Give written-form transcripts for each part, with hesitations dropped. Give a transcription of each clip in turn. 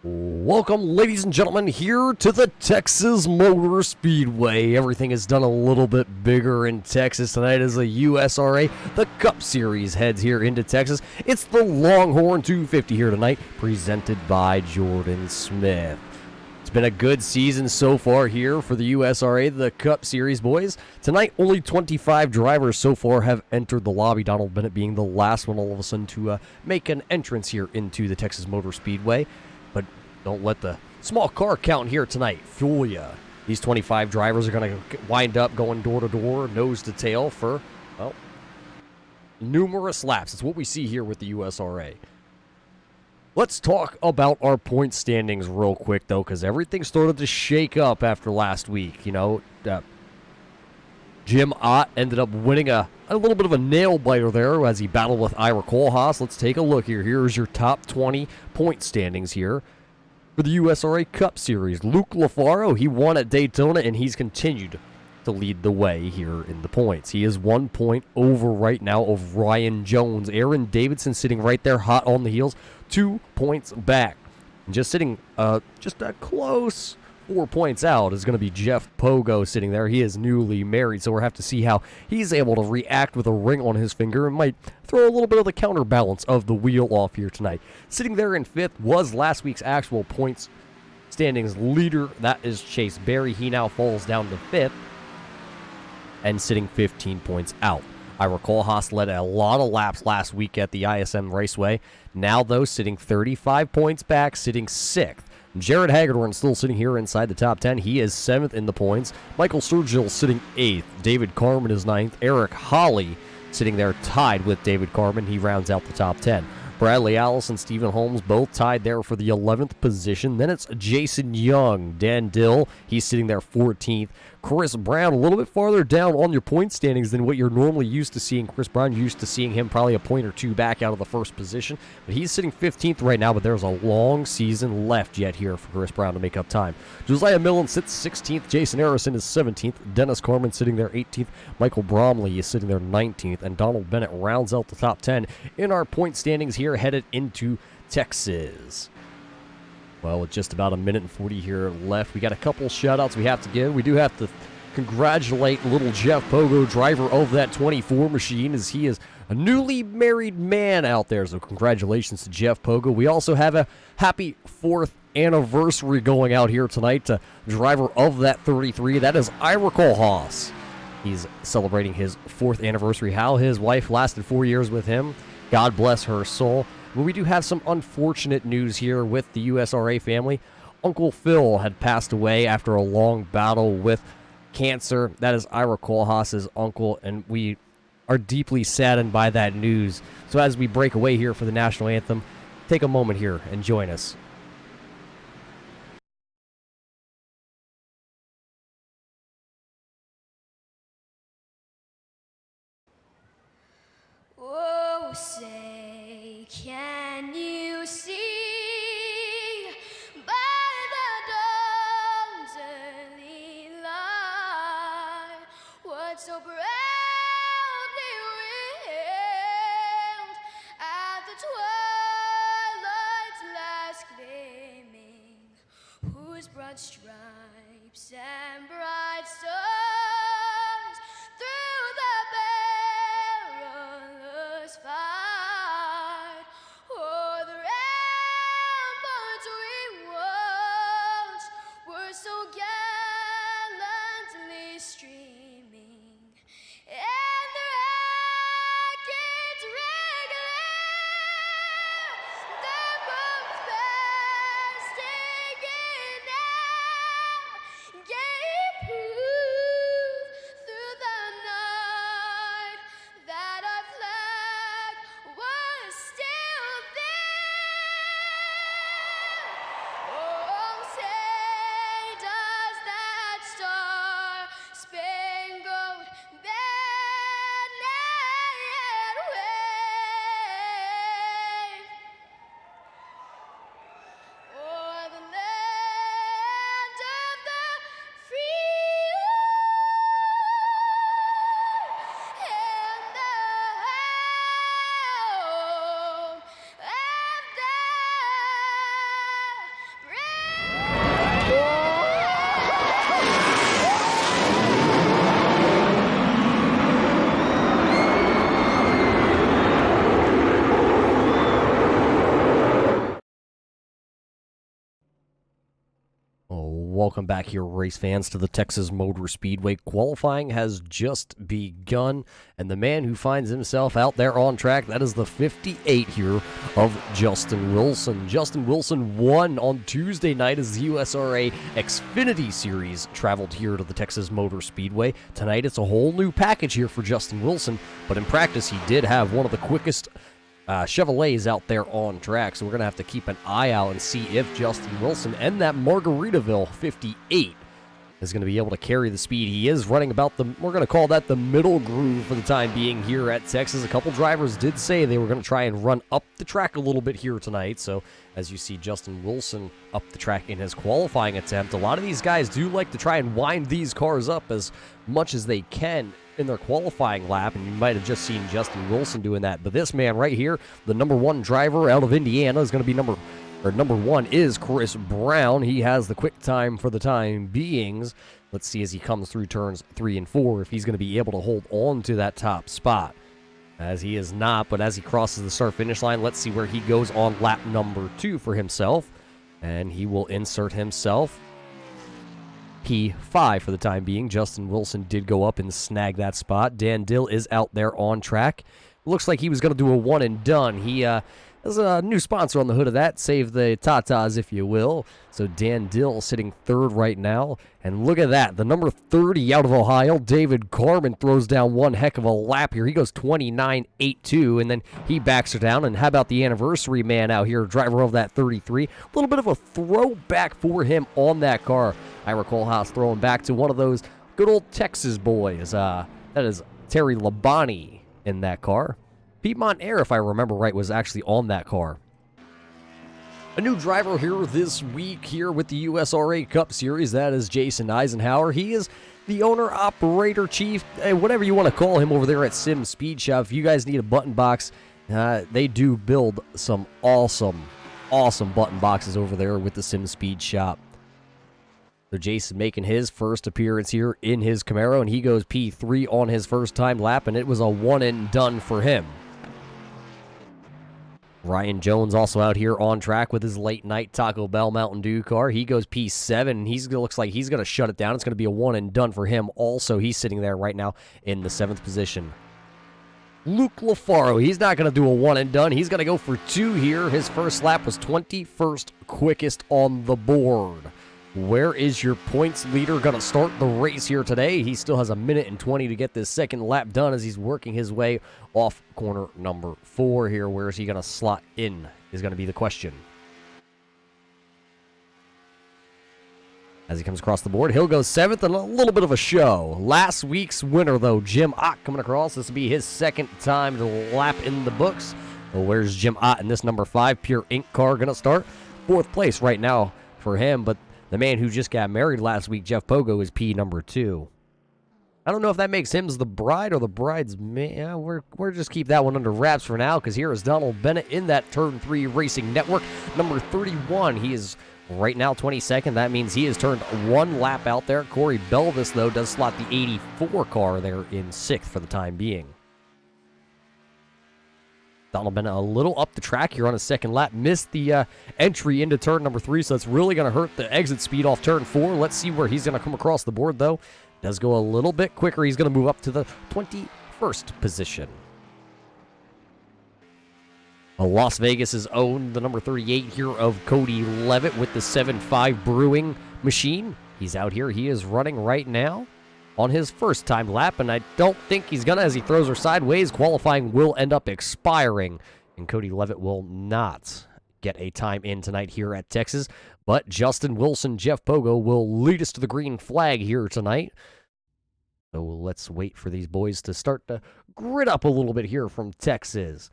Welcome, ladies and gentlemen, here to the Texas Motor Speedway. Everything is done a little bit bigger in Texas tonight as the USRA, the Cup Series, heads here into Texas. It's the Longhorn 250 here tonight, presented by Jordan Smith. It's been a good season so far here for the USRA, the Cup Series, boys. Tonight, only 25 drivers so far have entered the lobby, Donald Bennett being the last one all of a sudden to make an entrance here into the Texas Motor Speedway. But don't let the small car count here tonight fool you. These 25 drivers are going to wind up going door to door, nose to tail for, well, numerous laps. It's what we see here with the USRA. Let's talk about our point standings real quick, though, because everything started to shake up after last week. You know, Jim Ott ended up winning a little bit of a nail-biter there as he battled with Ira Kohlhaas. Let's take a look here. Here's your top 20 point standings here for the USRA Cup Series. Luke LaFaro, he won at Daytona, and he's continued to lead the way here in the points. He is 1 point over right now of Ryan Jones. Aaron Davidson sitting right there hot on the heels, 2 points back. And just sitting just a close 4 points out is going to be Jeff Pogo sitting there. He is newly married, so we'll have to see how he's able to react with a ring on his finger and might throw a little bit of the counterbalance of the wheel off here tonight. Sitting there in fifth was last week's actual points standings leader. That is Chase Berry. He now falls down to fifth and sitting 15 points out. Ira Kohlhaas led a lot of laps last week at the ISM Raceway. Now, though, sitting 35 points back, sitting sixth. Jared Hagedorn still sitting here inside the top 10. He is 7th in the points. Michael Sturgill sitting 8th. David Carmen is 9th. Eric Hawley sitting there tied with David Carmen. He rounds out the top 10. Bradley Allison, Stephen Holmes, both tied there for the 11th position. Then it's Jason Young. Dan Dill, he's sitting there 14th. Chris Brown, a little bit farther down on your point standings than what you're normally used to seeing. Chris Brown, used to seeing him probably a point or two back out of the first position. But he's sitting 15th right now, but there's a long season left yet here for Chris Brown to make up time. Josiah Millen sits 16th. Jason Harrison is 17th. Dennis Carmen sitting there 18th. Michael Bromley is sitting there 19th. And Donald Bennett rounds out the top 10 in our point standings here headed into Texas. Well, with just about a minute and 40 here left, we got a couple shout-outs we have to give. We do have to congratulate little Jeff Pogo, driver of that 24 machine, as he is a newly married man out there. So congratulations to Jeff Pogo. We also have a happy 4th anniversary going out here tonight to driver of that 33. That is Ira Kohlhaas. He's celebrating his 4th anniversary. How his wife lasted 4 years with him. God bless her soul. But we do have some unfortunate news here with the USRA family. Uncle Phil had passed away after a long battle with cancer. That is Ira Kohlhaas' uncle, and we are deeply saddened by that news. So as we break away here for the national anthem, take a moment here and join us. Oh, say, can you see by the dawn's early light what so proudly we hailed at the twilight's last gleaming, whose broad stripes and bright stars through the perilous fight o'er the ramparts we watched were so gallantly streaming, and the rockets regular, the bombs bursting in air, gave proof welcome back here, race fans, to the Texas Motor Speedway. Qualifying has just begun, and the man who finds himself out there on track, that is the 58 here of Justin Wilson. Justin Wilson won on Tuesday night as the USRA Xfinity Series traveled here to the Texas Motor Speedway. Tonight, it's a whole new package here for Justin Wilson, but in practice, he did have one of the quickest Chevrolets out there on track, so we're going to have to keep an eye out and see if Justin Wilson and that Margaritaville 58 is going to be able to carry the speed. He is running about we're going to call that the middle groove for the time being here at Texas. A couple drivers did say they were going to try and run up the track a little bit here tonight, so as you see Justin Wilson up the track in his qualifying attempt, a lot of these guys do like to try and wind these cars up as much as they can in their qualifying lap, and you might have just seen Justin Wilson doing that. But this man right here, the number one driver out of Indiana, is going to be number one is Chris Brown. He has the quick time for the time beings. Let's see as he comes through turns 3 and 4 if he's going to be able to hold on to that top spot. As he is not, but as he crosses the start-finish line, let's see where he goes on lap number 2 for himself. And he will insert himself P5 for the time being. Justin Wilson did go up and snag that spot. Dan Dill is out there on track. Looks like he was going to do a one and done. He has a new sponsor on the hood of that. Save the tatas, if you will. So Dan Dill sitting third right now. And look at that. The number 30 out of Ohio, David Carmen, throws down one heck of a lap here. He goes 29.82, and then he backs her down. And how about the anniversary man out here, driver of that 33? A little bit of a throwback for him on that car. Ira Kohlhaas throwing back to one of those good old Texas boys. That is Terry Labonte in that car. Piedmont Air, if I remember right, was actually on that car. A new driver here this week here with the USRA Cup Series. That is Jason Eisenhower. He is the owner, operator, chief, whatever you want to call him over there at Sim Speed Shop. If you guys need a button box, they do build some awesome button boxes over there with the Sim Speed Shop. So Jason making his first appearance here in his Camaro, and he goes P3 on his first time lap, and it was a one and done for him. Ryan Jones also out here on track with his late night Taco Bell Mountain Dew car. He goes P7, and looks like he's going to shut it down. It's going to be a one and done for him. Also, he's sitting there right now in the 7th position. Luke Lafaro, he's not going to do a one and done. He's going to go for 2 here. His first lap was 21st quickest on the board. Where is your points leader going to start the race here today? He still has a minute and 20 to get this second lap done as he's working his way off corner number 4 here. Where is he going to slot in is going to be the question. As he comes across the board, he'll go 7th and a little bit of a show. Last week's winner, though, Jim Ott coming across. This will be his second time to lap in the books. Well, where's Jim Ott in this number 5 Pure Ink car going to start? 4th place right now for him, but the man who just got married last week, Jeff Pogo, is P number 2. I don't know if that makes him the bride or the bride's man. Yeah, we're just keep that one under wraps for now, because here is Donald Bennett in that Turn 3 Racing Network. Number 31, he is right now 22nd. That means he has turned 1 lap out there. Corey Belvis, though, does slot the 84 car there in 6th for the time being. Donald Bennett a little up the track here on his second lap. Missed the entry into turn number 3, so it's really going to hurt the exit speed off turn 4. Let's see where he's going to come across the board, though. Does go a little bit quicker. He's going to move up to the 21st position. Las Vegas' own, the number 38 here of Cody Levitt with the 7.5 Brewing machine. He's out here. He is running right now on his first time lap, and I don't think he's gonna, as he throws her sideways. Qualifying will end up expiring, and Cody Levitt will not get a time in tonight here at Texas, but Justin Wilson, Jeff Pogo will lead us to the green flag here tonight. So let's wait for these boys to start to grit up a little bit here from Texas.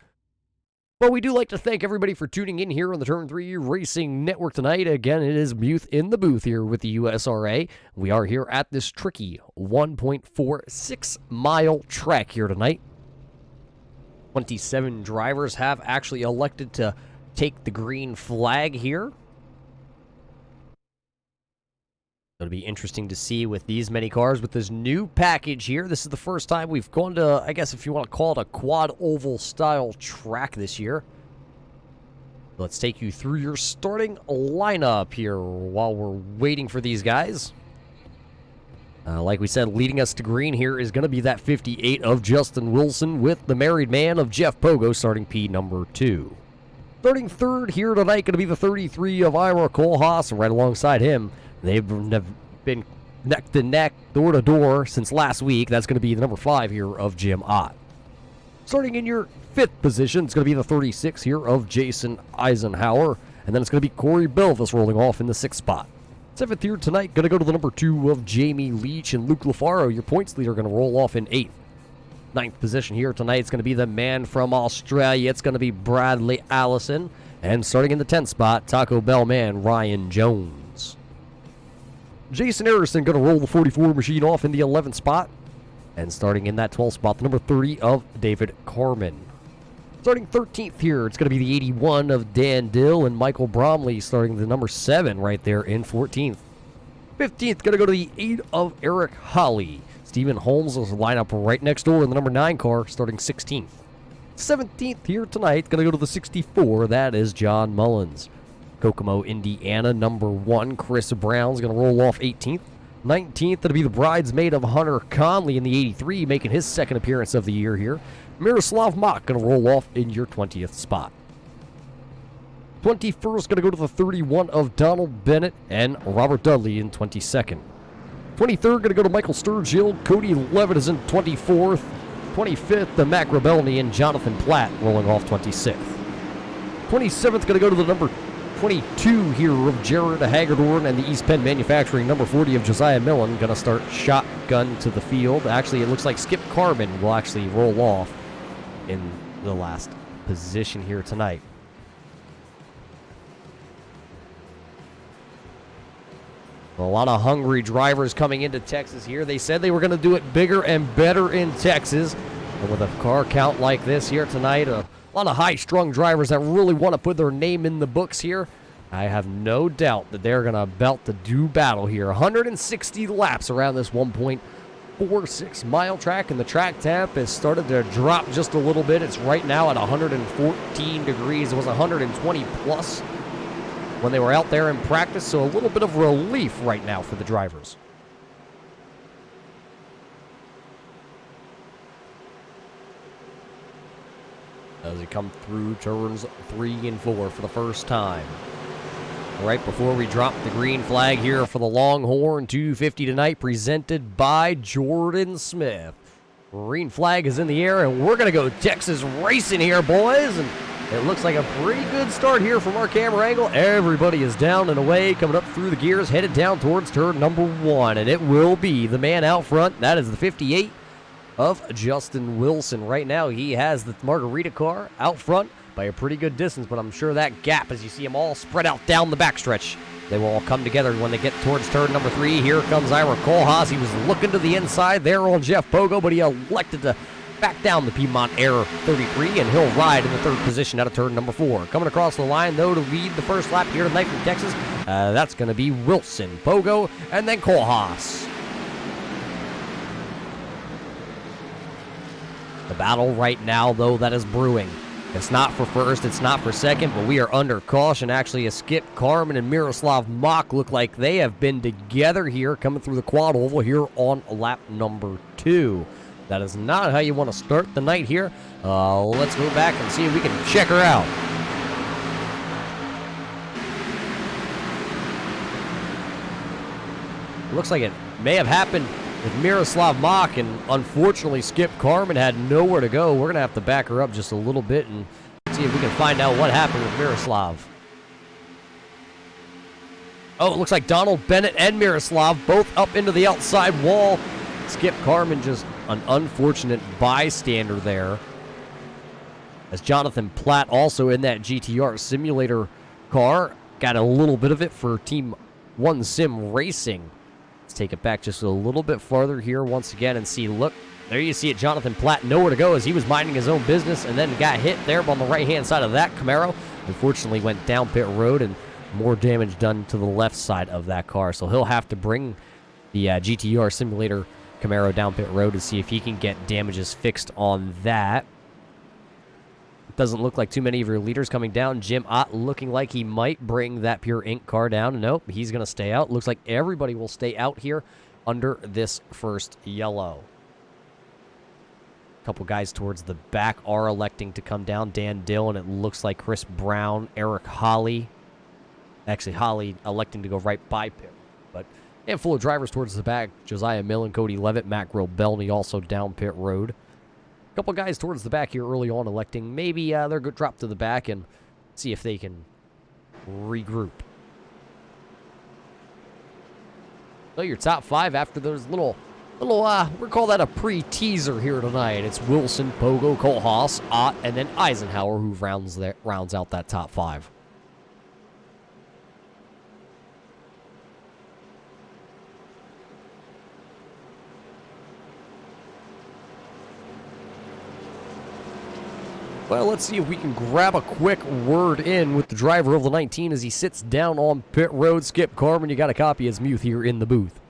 But we do like to thank everybody for tuning in here on the Turn 3 Racing Network tonight. Again, it is Muth in the booth here with the USRA. We are here at this tricky 1.46-mile track here tonight. 27 drivers have actually elected to take the green flag here. It'll be interesting to see with these many cars, with this new package here. This is the first time we've gone to, I guess if you want to call it a quad oval style track this year. Let's take you through your starting lineup here while we're waiting for these guys. Like we said, leading us to green here is going to be that 58 of Justin Wilson with the married man of Jeff Pogo starting P number 2. Starting third here tonight going to be the 33 of Ira Kohlhaas, and right alongside him, they've been neck to neck, door to door since last week. That's going to be the number 5 here of Jim Ott. Starting in your 5th position, it's going to be the 36 here of Jason Eisenhower, and then it's going to be Corey Belvis rolling off in the 6th spot. 7th here tonight, going to go to the number 2 of Jamie Leach, and Luke LaFaro, your points leader, going to roll off in 8th. 9th position here tonight, it's going to be the man from Australia. It's going to be Bradley Allison. And starting in the 10th spot, Taco Bell man Ryan Jones. Jason Harrison going to roll the 44 machine off in the 11th spot. And starting in that 12th spot, the number 30 of David Carmen. Starting 13th here, it's going to be the 81 of Dan Dill, and Michael Bromley starting the number 7 right there in 14th. 15th, going to go to the 8 of Eric Holly. Stephen Holmes will line up right next door in the number 9 car, starting 16th. 17th here tonight, going to go to the 64, that is John Mullins. Kokomo, Indiana, number 1, Chris Brown's going to roll off 18th. 19th, that'll be the bridesmaid of Hunter Conley in the 83, making his second appearance of the year here. Miroslav Mach going to roll off in your 20th spot. 21st, going to go to the 31 of Donald Bennett and Robert Dudley in 22nd. 23rd, going to go to Michael Sturgill. Cody Levitt is in 24th. 25th, the Mac Rebelny and Jonathan Platt rolling off 26th. 27th, going to go to the number 22 here of Jared Hagedorn and the East Penn Manufacturing number 40 of Josiah Millen going to start shotgun to the field. Actually, it looks like Skip Carmen will actually roll off in the last position here tonight. A lot of hungry drivers coming into Texas here. They said they were going to do it bigger and better in Texas. And with a car count like this here tonight, a lot of high-strung drivers that really want to put their name in the books here. I have no doubt that they're going to belt the do battle here. 160 laps around this 1.46-mile track, and the track temp has started to drop just a little bit. It's right now at 114 degrees. It was 120 plus when they were out there in practice, so a little bit of relief right now for the drivers. As they come through turns 3 and 4 for the first time. Right before we drop the green flag here for the Longhorn 250 tonight, presented by Jordan Smith. Green flag is in the air, and we're going to go Texas racing here, boys. And it looks like a pretty good start here from our camera angle. Everybody is down and away, coming up through the gears, headed down towards turn number 1. And it will be the man out front. That is the 58 of Justin Wilson. Right now, he has the Margarita car out front by a pretty good distance, but I'm sure that gap, as you see them all spread out down the backstretch, they will all come together when they get towards turn number 3. Here comes Ira Kohlhaas. He was looking to the inside there on Jeff Pogo, but he elected to back down the Piedmont Air 33, and he'll ride in the 3rd position out of turn number 4. Coming across the line, though, to lead the first lap here tonight from Texas, that's going to be Wilson, Pogo, and then Kohlhaas. The battle right now, though, that is brewing. It's not for first, it's not for second, but we are under caution. Actually, a Skip Carmen and Miroslav Mach look like they have been together here, coming through the quad oval here on lap number 2. That is not how you want to start the night here. Let's go back and see if we can check her out. Looks like it may have happened with Miroslav Mach, and unfortunately Skip Carmen had nowhere to go. We're going to have to back her up just a little bit and see if we can find out what happened with Miroslav. Oh, it looks like Donald Bennett and Miroslav both up into the outside wall. Skip Carmen just an unfortunate bystander there. As Jonathan Platt, also in that GTR simulator car, got a little bit of it for Team 1 Sim Racing. Let's take it back just a little bit farther here once again and see, look, there you see it, Jonathan Platt nowhere to go as he was minding his own business and then got hit there on the right-hand side of that Camaro. Unfortunately went down pit road and more damage done to the left side of that car. So he'll have to bring the GTR simulator Camaro down pit road to see if he can get damages fixed on that. Doesn't look like too many of your leaders coming down. Jim Ott looking like he might bring that Pure Ink car down. Nope, he's going to stay out. Looks like everybody will stay out here under this first yellow. A couple guys towards the back are electing to come down. Dan Dill, and it looks like Chris Brown, Eric Holly. Actually, Holly electing to go right by Pit. But handful of drivers towards the back. Josiah Millen, Cody Levitt, Matt Grobelny also down pit road. A couple guys towards the back here early on electing. Maybe they're going to drop to the back and see if they can regroup. So your top 5 after those little, we'll call that a pre-teaser here tonight. It's Wilson, Pogo, Kohlhaas, Ott, and then Eisenhower who rounds out that top 5. Well, let's see if we can grab a quick word in with the driver of the 19 as he sits down on pit road. Skip Carmen, you got a copy as Muth here in the booth.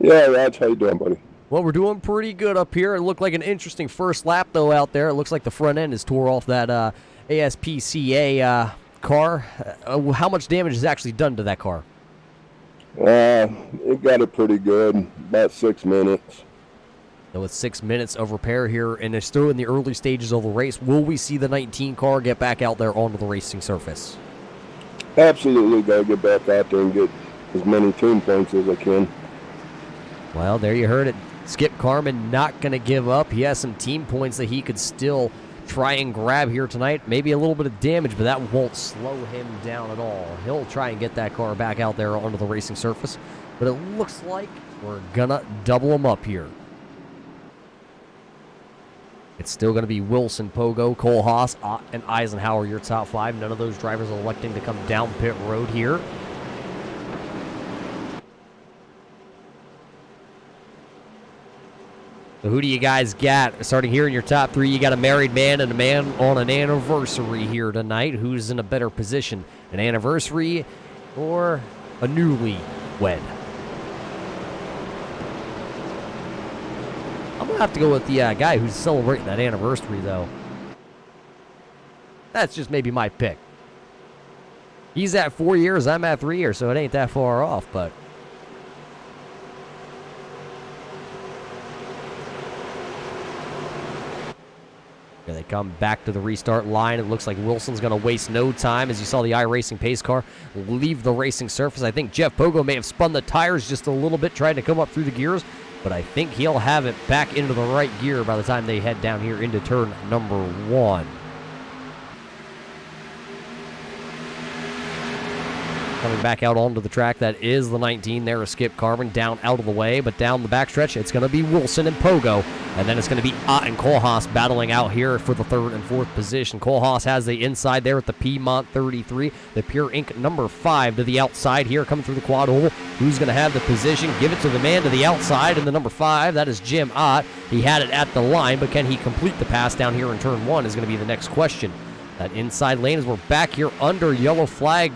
Yeah, Raj, how you doing, buddy? Well, we're doing pretty good up here. It looked like an interesting first lap, though, out there. It looks like the front end is tore off that ASPCA car. How much damage is actually done to that car? It got it pretty good, about 6 minutes. So with 6 minutes of repair here, and it's still in the early stages of the race, will we see the 19 car get back out there onto the racing surface? Absolutely, got to get back out there and get as many team points as I can. Well, there you heard it. Skip Carmen not going to give up. He has some team points that he could still try and grab here tonight. Maybe a little bit of damage, but that won't slow him down at all. He'll try and get that car back out there onto the racing surface, but it looks like we're going to double him up here. It's still going to be Wilson, Pogo, Kohlhaas, Ott, and Eisenhower, your top 5. None of those drivers are electing to come down pit road here. So who do you guys got? Starting here in your top 3, you got a married man and a man on an anniversary here tonight. Who's in a better position? An anniversary or a newlywed? I'm going to have to go with the guy who's celebrating that anniversary, though. That's just maybe my pick. He's at 4 years, I'm at 3 years, so it ain't that far off, but... Here they come back to the restart line. It looks like Wilson's going to waste no time as you saw the iRacing pace car leave the racing surface. I think Jeff Pogo may have spun the tires just a little bit trying to come up through the gears, but I think he'll have it back into the right gear by the time they head down here into turn number 1. Coming back out onto the track, that is the 19 there, Skip Carmen, down out of the way, but down the backstretch, it's going to be Wilson and Pogo, and then it's going to be Ott and Kohlhaas battling out here for the 3rd and 4th position. Kohlhaas has the inside there at the Piedmont 33, the Pure Ink number 5 to the outside here, coming through the quad oval. Who's going to have the position? Give it to the man to the outside in the number 5, that is Jim Ott. He had it at the line, but can he complete the pass down here in turn 1 is going to be the next question. That inside lane as we're back here under yellow flag,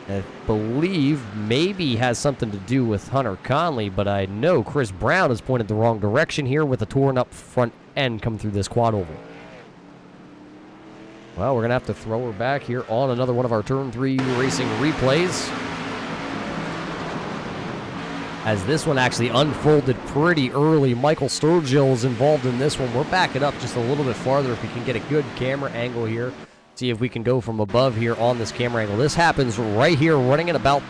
I believe maybe has something to do with Hunter Conley, but I know Chris Brown has pointed the wrong direction here with a torn up front end coming through this quad oval. Well, we're going to have to throw her back here on another one of our turn 3 racing replays, as this one actually unfolded pretty early. Michael Sturgill is involved in this one. We'll back it up just a little bit farther if we can get a good camera angle here. See if we can go from above here on this camera angle. This happens right here, running at about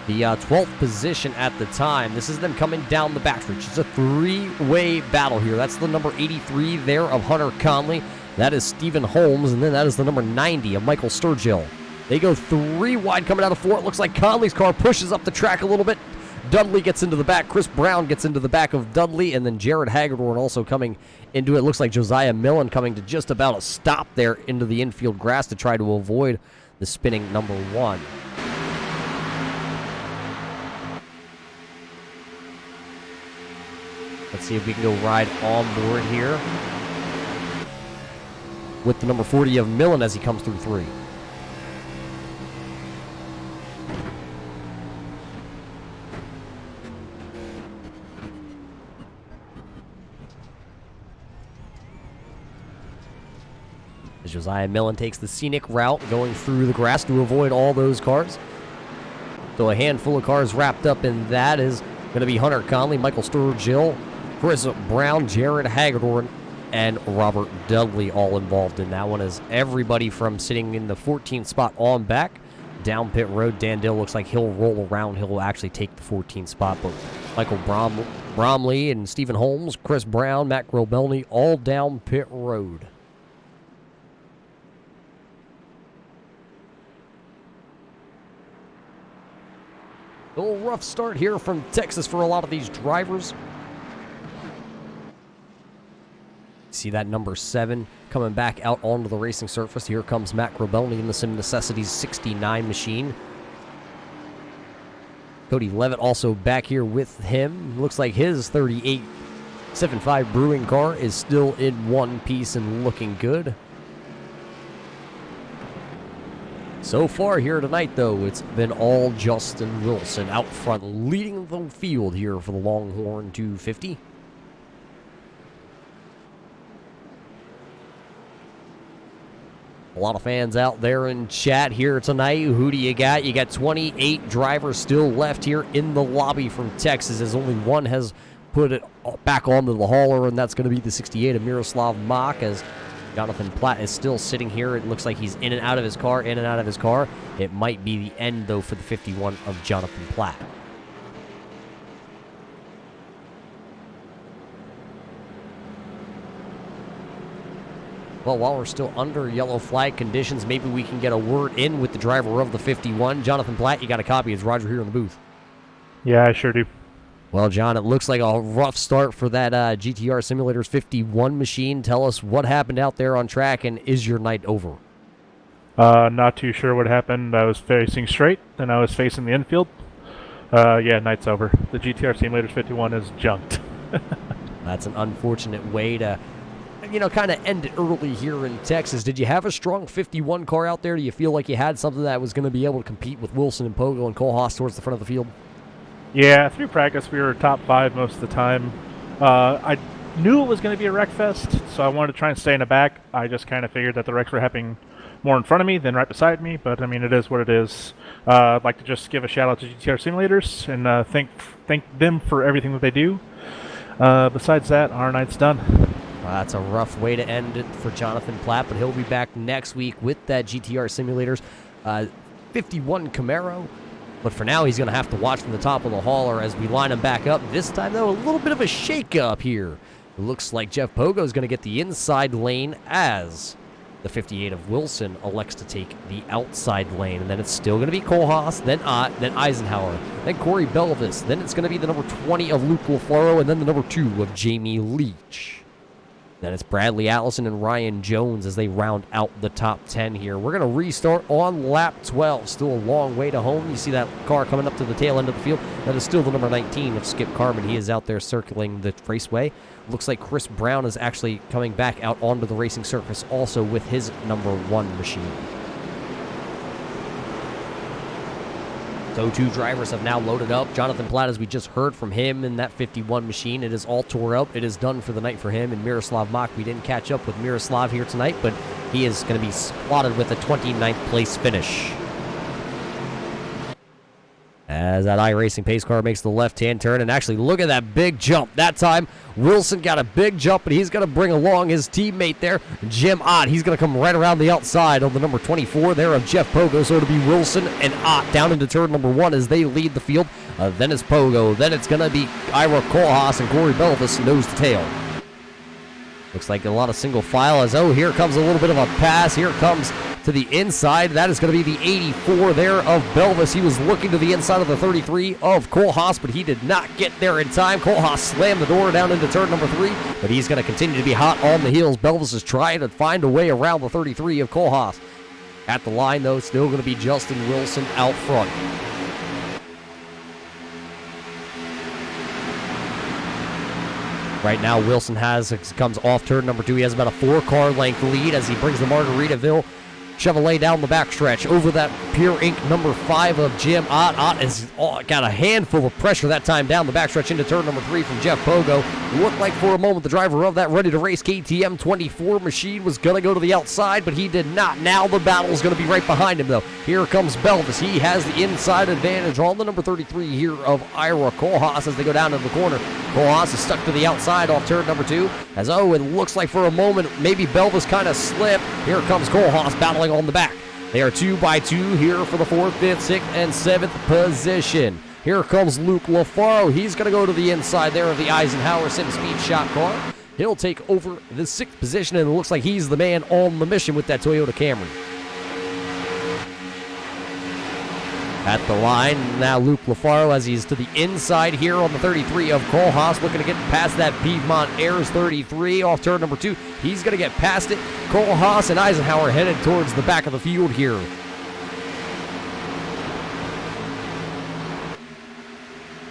the 12th position at the time. This is them coming down the backstretch. It's a 3-way battle here. That's the number 83 there of Hunter Conley. That is Stephen Holmes, and then that is the number 90 of Michael Sturgill. They go 3 wide coming out of 4. It looks like Conley's car pushes up the track a little bit. Dudley gets into the back. Chris Brown gets into the back of Dudley, and then Jared Hagedorn also coming into it. Looks like Josiah Millen coming to just about a stop there into the infield grass to try to avoid the spinning number 1. Let's see if we can go ride on board here with the number 40 of Millen as he comes through 3. Josiah Millen takes the scenic route going through the grass to avoid all those cars. So a handful of cars wrapped up in that is going to be Hunter Conley, Michael Sturgill, Chris Brown, Jared Hagedorn, and Robert Dudley all involved in that one, as everybody from sitting in the 14th spot on back down pit road. Dan Dill looks like he'll roll around. He'll actually take the 14th spot, but Michael Bromley and Stephen Holmes, Chris Brown, Matt Grobelny, all down pit road. A little rough start here from Texas for a lot of these drivers. See that number 7 coming back out onto the racing surface. Here comes Matt Grobelny in the Sim Necessities 69 machine. Cody Levitt also back here with him. Looks like his 38.75 Brewing car is still in one piece and looking good. So far here tonight, though, it's been all Justin Wilson out front, leading the field here for the Longhorn 250. A lot of fans out there in chat here tonight. Who do you got? You got 28 drivers still left here in the lobby from Texas, as only one has put it back onto the hauler, and that's going to be the 68 of Miroslav Mach, as Jonathan Platt is still sitting here. It looks like he's in and out of his car, in and out of his car. It might be the end, though, for the 51 of Jonathan Platt. Well, while we're still under yellow flag conditions, maybe we can get a word in with the driver of the 51. Jonathan Platt, you got a copy. It's Roger here in the booth. Yeah, I sure do. Well, John, it looks like a rough start for that GTR Simulators 51 machine. Tell us what happened out there on track, and is your night over? Not too sure what happened. I was facing straight, then I was facing the infield. Yeah, night's over. The GTR Simulators 51 is junked. That's an unfortunate way to, kind of end it early here in Texas. Did you have a strong 51 car out there? Do you feel like you had something that was going to be able to compete with Wilson and Pogo and Cole Haas towards the front of the field? Yeah, through practice we were top 5 most of the time. I knew it was going to be a wreck fest, so I wanted to try and stay in the back. I just kind of figured that the wrecks were happening more in front of me than right beside me, but I mean, it is what it is. I'd like to just give a shout out to GTR Simulators and thank them for everything that they do. Besides that, our night's done. Well, that's a rough way to end it for Jonathan Platt, but he'll be back next week with that GTR Simulators 51 Camaro. But for now, he's going to have to watch from the top of the hauler as we line him back up. This time, though, a little bit of a shake-up here. It looks like Jeff Pogo is going to get the inside lane as the 58 of Wilson elects to take the outside lane. And then it's still going to be Cole Haas, then Eisenhower, then Corey Belvis. Then it's going to be the number 20 of Luke LaFleur, and then the number 2 of Jamie Leach. Then it's Bradley Allison and Ryan Jones as they round out the top 10 here. We're going to restart on lap 12. Still a long way to home. You see that car coming up to the tail end of the field. That is still the number 19 of Skip Carmen. He is out there circling the raceway. Looks like Chris Brown is actually coming back out onto the racing surface also with his number 1 machine. So 2 drivers have now loaded up. Jonathan Platt, as we just heard from him in that 51 machine, it is all tore up. It is done for the night for him. And Miroslav Mach, we didn't catch up with Miroslav here tonight, but he is going to be slotted with a 29th place finish. As that iRacing pace car makes the left-hand turn, and actually look at that big jump. That time, Wilson got a big jump, but he's going to bring along his teammate there, Jim Ott. He's going to come right around the outside of the number 24 there of Jeff Pogo, so it'll be Wilson and Ott down into turn number 1 as they lead the field. Then it's Pogo. Then it's going to be Ira Kohlhaas and Corey Belvis nose to tail. Looks like a lot of single file as, here comes a little bit of a pass. Here comes to the inside. That is going to be the 84 there of Belvis. He was looking to the inside of the 33 of Cole Haas, but he did not get there in time. Cole Haas slammed the door down into turn number 3, but he's going to continue to be hot on the heels. Belvis is trying to find a way around the 33 of Cole Haas. At the line, though, still going to be Justin Wilson out front. Right now, Wilson comes off turn number 2. He has about a 4-car length lead as he brings the Margaritaville Chevrolet down the backstretch over that Pure Ink number 5 of Jim Ott. Ott has got a handful of pressure that time down the backstretch into turn number 3 from Jeff Pogo. Looked like for a moment the driver of that ready-to-race KTM 24 machine was going to go to the outside, but he did not. Now the battle is going to be right behind him, though. Here comes Belvis. He has the inside advantage on the number 33 here of Ira Kohlhaas as they go down into the corner. Kohlhaas is stuck to the outside off turn number 2. As it looks like for a moment maybe Belvis kind of slipped. Here comes Kohlhaas battling on the back. They are 2 by 2 here for the 4th, 5th, 6th, and 7th position. Here comes Luke LaFaro. He's going to go to the inside there of the Eisenhower Sim Speed Shop car. He'll take over the 6th position, and it looks like he's the man on the mission with that Toyota Camry. At the line, now Luke LaFaro as he's to the inside here on the 33 of Kohlhaas, looking to get past that Piedmont Airs 33 off turn number 2. He's going to get past it. Kohlhaas and Eisenhower headed towards the back of the field here.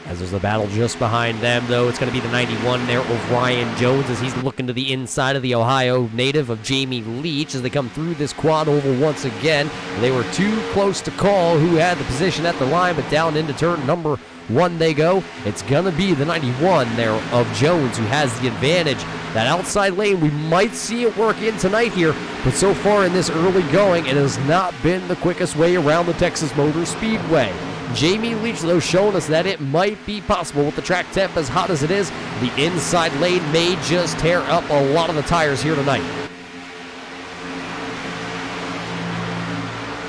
As there's a battle just behind them, though, it's going to be the 91 there of Ryan Jones as he's looking to the inside of the Ohio native of Jamie Leach as they come through this quad oval once again. They were too close to call who had the position at the line, but down into turn number 1 they go. It's going to be the 91 there of Jones who has the advantage. That outside lane, we might see it work in tonight here, but so far in this early going, it has not been the quickest way around the Texas Motor Speedway. Jamie Leach, though, showing us that it might be possible with the track temp as hot as it is. The inside lane may just tear up a lot of the tires here tonight.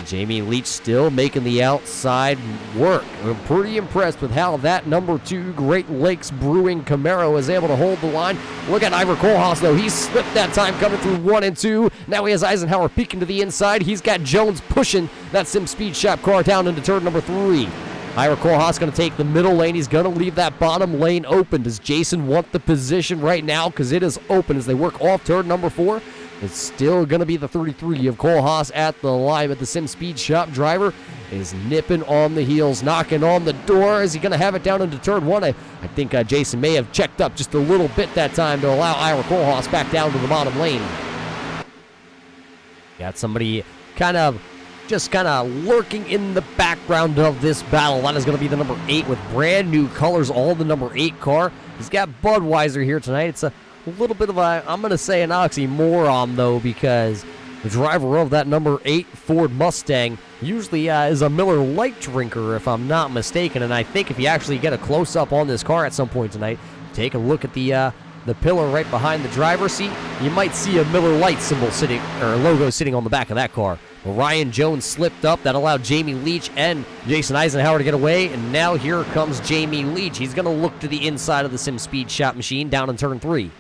Jamie Leach still making the outside work. I'm pretty impressed with how that number 2 Great Lakes Brewing Camaro is able to hold the line. Look at Ira Kohlhaas, though. He slipped that time coming through 1 and 2. Now he has Eisenhower peeking to the inside. He's got Jones pushing that Sim Speed Shop car down into turn number 3. Ira Kohlhaas going to take the middle lane. He's going to leave that bottom lane open. Does Jason want the position right now? Because it is open as they work off turn number 4. It's still going to be the 33 of Kohlhaas at the line, but the Sim Speed Shop driver is nipping on the heels, knocking on the door. Is he going to have it down into turn 1? I think Jason may have checked up just a little bit that time to allow Ira Kohlhaas back down to the bottom lane. Got somebody kind of lurking in the background of this battle. That is going to be the number 8 with brand new colors, all the number 8 car. He's got Budweiser here tonight. It's a little bit of I'm going to say an oxymoron, though, because the driver of that number 8 Ford Mustang usually is a Miller Lite drinker, if I'm not mistaken. And I think if you actually get a close-up on this car at some point tonight, take a look at the pillar right behind the driver's seat, you might see a Miller Lite symbol sitting, or logo sitting on the back of that car. Well, Ryan Jones slipped up. That allowed Jamie Leach and Jason Eisenhower to get away, and now here comes Jamie Leach. He's going to look to the inside of the Sim Speed Shop machine down in turn 3.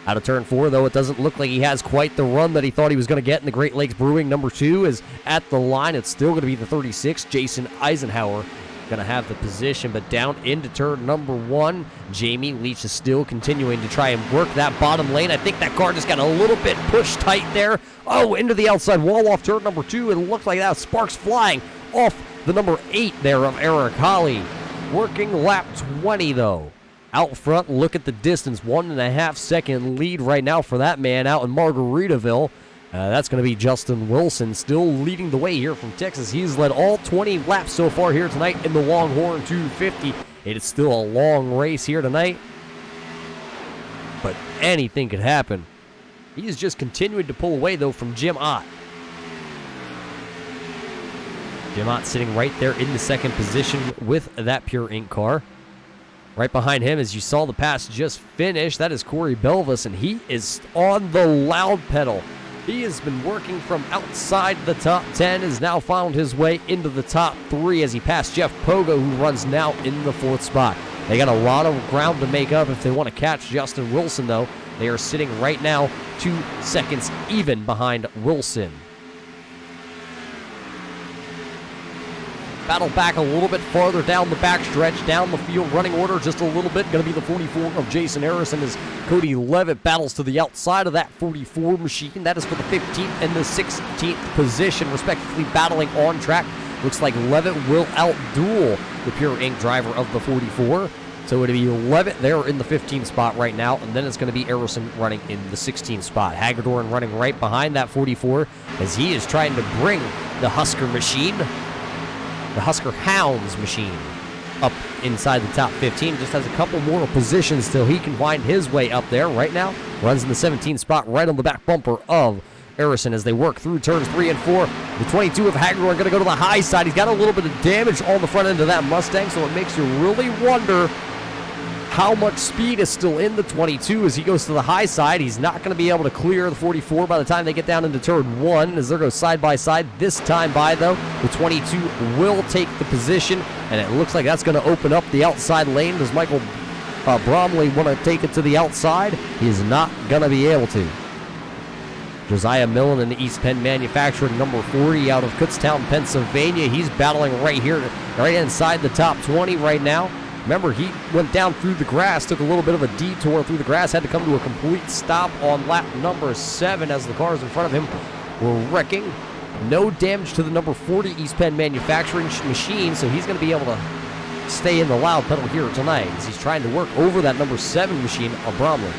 Out of turn 4, though, it doesn't look like he has quite the run that he thought he was going to get in the Great Lakes Brewing. Number 2 is at the line. It's still going to be the 36, Jason Eisenhower. Going to have the position, but down into turn number 1, Jamie Leach is still continuing to try and work that bottom lane. I think that car just got a little bit pushed tight there. Oh, into the outside wall off turn number 2. It looked like that. Sparks flying off the number 8 there of Eric Holly. Working lap 20, though. Out front, look at the distance. 1.5 second lead right now for that man out in Margaritaville. That's going to be Justin Wilson still leading the way here from Texas. He's led all 20 laps so far here tonight in the Longhorn 250. It is still a long race here tonight, but anything could happen. He is just continuing to pull away, though, from Jim Ott. Jim Ott sitting right there in the second position with that Pure Ink car. Right behind him, as you saw the pass just finished, that is Corey Belvis, and he is on the loud pedal. He has been working from outside the top 10, has now found his way into the top 3 as he passed Jeff Pogo, who runs now in the 4th spot. They got a lot of ground to make up if they want to catch Justin Wilson, though. They are sitting right now 2 seconds even behind Wilson. Battle back a little bit farther down the backstretch, down the field, running order just a little bit. Going to be the 44 of Jason Harrison as Cody Levitt battles to the outside of that 44 machine. That is for the 15th and the 16th position, respectively, battling on track. Looks like Levitt will outduel the Pure Ink driver of the 44. So it'll be Levitt there in the 15 spot right now, and then it's going to be Arison running in the 16 spot. Hagedorn running right behind that 44 as he is trying to bring the Husker machine, the Husker Hounds machine, up inside the top 15. Just has a couple more positions till he can find his way up there. Right now, runs in the 17 spot right on the back bumper of Arison as they work through turns 3 and 4. The 22 of Hagedorn going to go to the high side. He's got a little bit of damage on the front end of that Mustang, so it makes you really wonder how much speed is still in the 22 as he goes to the high side. He's not going to be able to clear the 44 by the time they get down into turn 1 as they go side by side. This time by, though, the 22 will take the position, and it looks like that's going to open up the outside lane. Does Michael Bromley want to take it to the outside? He is not going to be able to. Josiah Millen in the East Penn Manufacturing, number 40 out of Kutztown, Pennsylvania. He's battling right here, right inside the top 20 right now. Remember, he went down through the grass, took a little bit of a detour through the grass, had to come to a complete stop on lap number 7 as the cars in front of him were wrecking. No damage to the number 40 East Penn Manufacturing machine, so he's going to be able to stay in the loud pedal here tonight as he's trying to work over that number 7 machine of Bromley.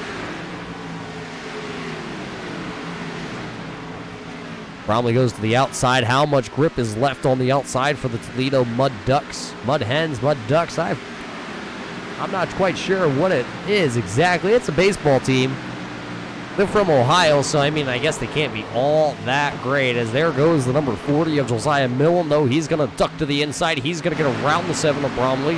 Bromley goes to the outside. How much grip is left on the outside for the Toledo Mud Ducks? Mud Hens, Mud Ducks. I'm not quite sure what it is exactly. It's a baseball team. They're from Ohio, so I guess they can't be all that great. As there goes the number 40 of Josiah Millen, though. He's going to duck to the inside. He's going to get around the 7 of Bromley.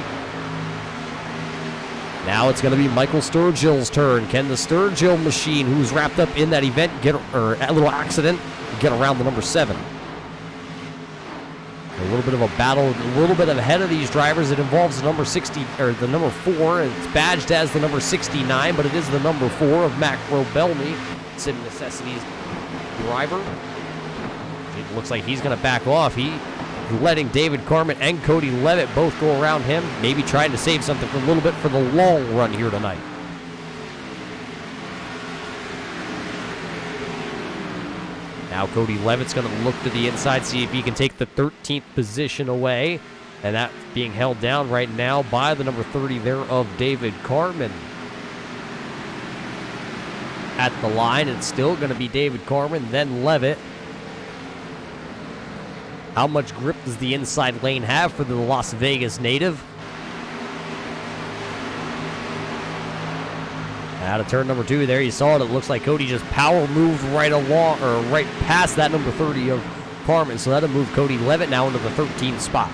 Now it's going to be Michael Sturgill's turn. Can the Sturgill machine, who's wrapped up in that event, or a little accident, get around the number 7? A little bit of a battle, a little bit ahead of these drivers. It involves the number 60, or the number 4. It's badged as the number 69, but it is the number 4 of Mac Robelny, Sim Necessities driver. It looks like he's going to back off. He letting David Carmen and Cody Levitt both go around him, maybe trying to save something for a little bit for the long run here tonight. Now Cody Levitt's going to look to the inside, see if he can take the 13th position away. And that being held down right now by the number 30 there of David Carmen. At the line, it's still going to be David Carmen, then Levitt. How much grip does the inside lane have for the Las Vegas native? Out of turn number 2, there you saw it. It looks like Cody just power moved right along, or right past that number 30 of Carmen. So that'll move Cody Levitt now into the 13th spot.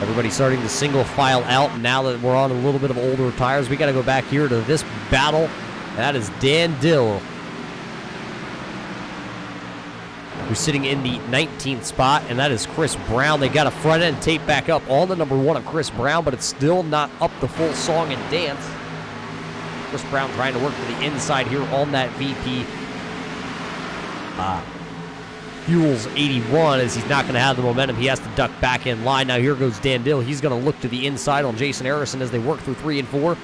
Everybody's starting to single file out now that we're on a little bit of older tires. We got to go back here to this battle. That is Dan Dill, who's sitting in the 19th spot, and that is Chris Brown. They got a front end tape back up on the number 1 of Chris Brown, but it's still not up the full song and dance. Chris Brown trying to work to the inside here on that VP Fuels 81, as he's not going to have the momentum. He has to duck back in line. Now here goes Dan Dill. He's going to look to the inside on Jason Arison as they work through 3 and 4.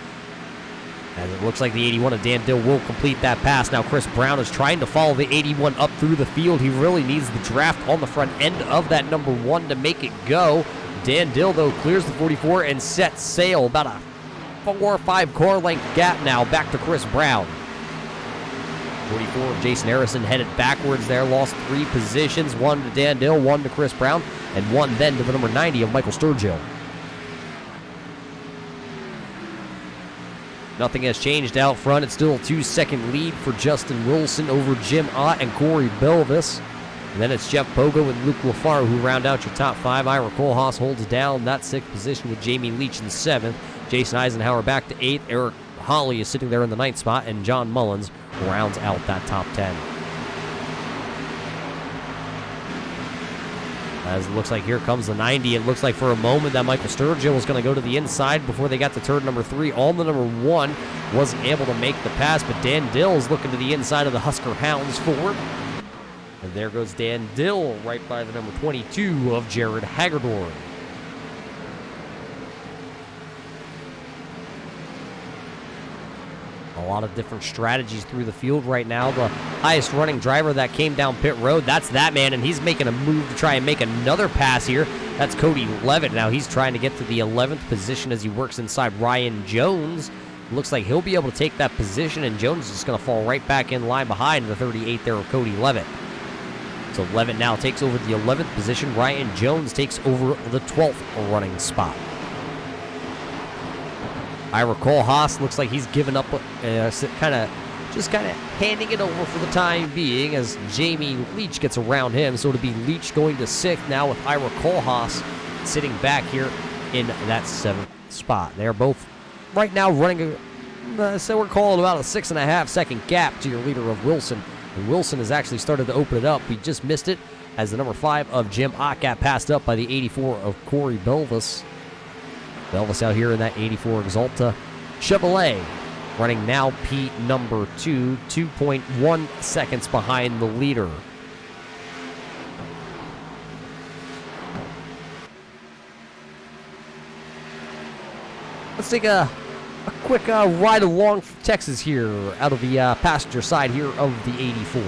And it looks like the 81 of Dan Dill will complete that pass. Now Chris Brown is trying to follow the 81 up through the field. He really needs the draft on the front end of that number 1 to make it go. Dan Dill, though, clears the 44 and sets sail. About a 4 or 5 car length gap now back to Chris Brown. 44 of Jason Arison headed backwards there. Lost 3 positions. 1 to Dan Dill, 1 to Chris Brown, and 1 then to the number 90 of Michael Sturgill. Nothing has changed out front. It's still a 2-second lead for Justin Wilson over Jim Ott and Corey Belvis. And then it's Jeff Pogo and Luke LaFar who round out your top 5. Ira Kohlhaas holds down that 6th position with Jamie Leach in 7th. Jason Eisenhower back to 8th. Eric Holly is sitting there in the 9th spot. And John Mullins rounds out that top 10. As it looks like here comes the 90. It looks like for a moment that Michael Sturgill was going to go to the inside before they got to turn number 3. On the number 1 wasn't able to make the pass, but Dan Dill is looking to the inside of the Husker Hounds forward. And there goes Dan Dill right by the number 22 of Jared Hagedorn. A lot of different strategies through the field right now. The highest running driver that came down pit road, that's that man, and he's making a move to try and make another pass here. That's Cody Levitt. Now he's trying to get to the 11th position as he works inside Ryan Jones. Looks like he'll be able to take that position, and Jones is just going to fall right back in line behind the 38 there of Cody Levitt. So Levitt now takes over the 11th position. Ryan Jones takes over the 12th running spot. Ira Kohlhaas looks like he's given up, kind of handing it over for the time being as Jamie Leach gets around him. So it'll be Leach going to 6th now with Ira Kohlhaas sitting back here in that 7th spot. They're both right now running, so we're calling about a 6.5-second gap to your leader of Wilson. And Wilson has actually started to open it up. We just missed it as the number 5 of Jim Ott got passed up by the 84 of Corey Belvis. Belvis out here in that 84 Exalta Chevrolet, running now P number 2, 2.1 seconds behind the leader. Let's take a quick ride along from Texas here out of the passenger side here of the 84.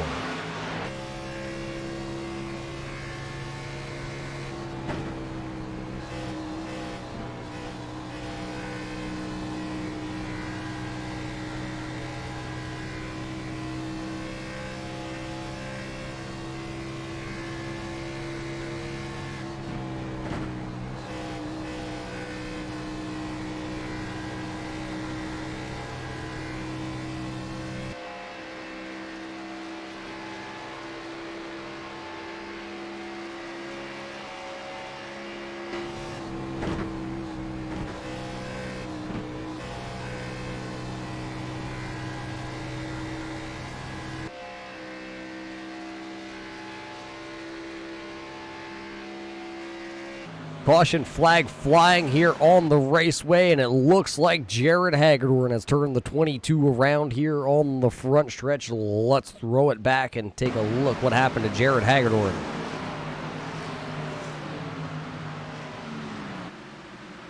Caution flag flying here on the raceway, and it looks like Jared Hagedorn has turned the 22 around here on the front stretch. Let's throw it back and take a look what happened to Jared Hagedorn.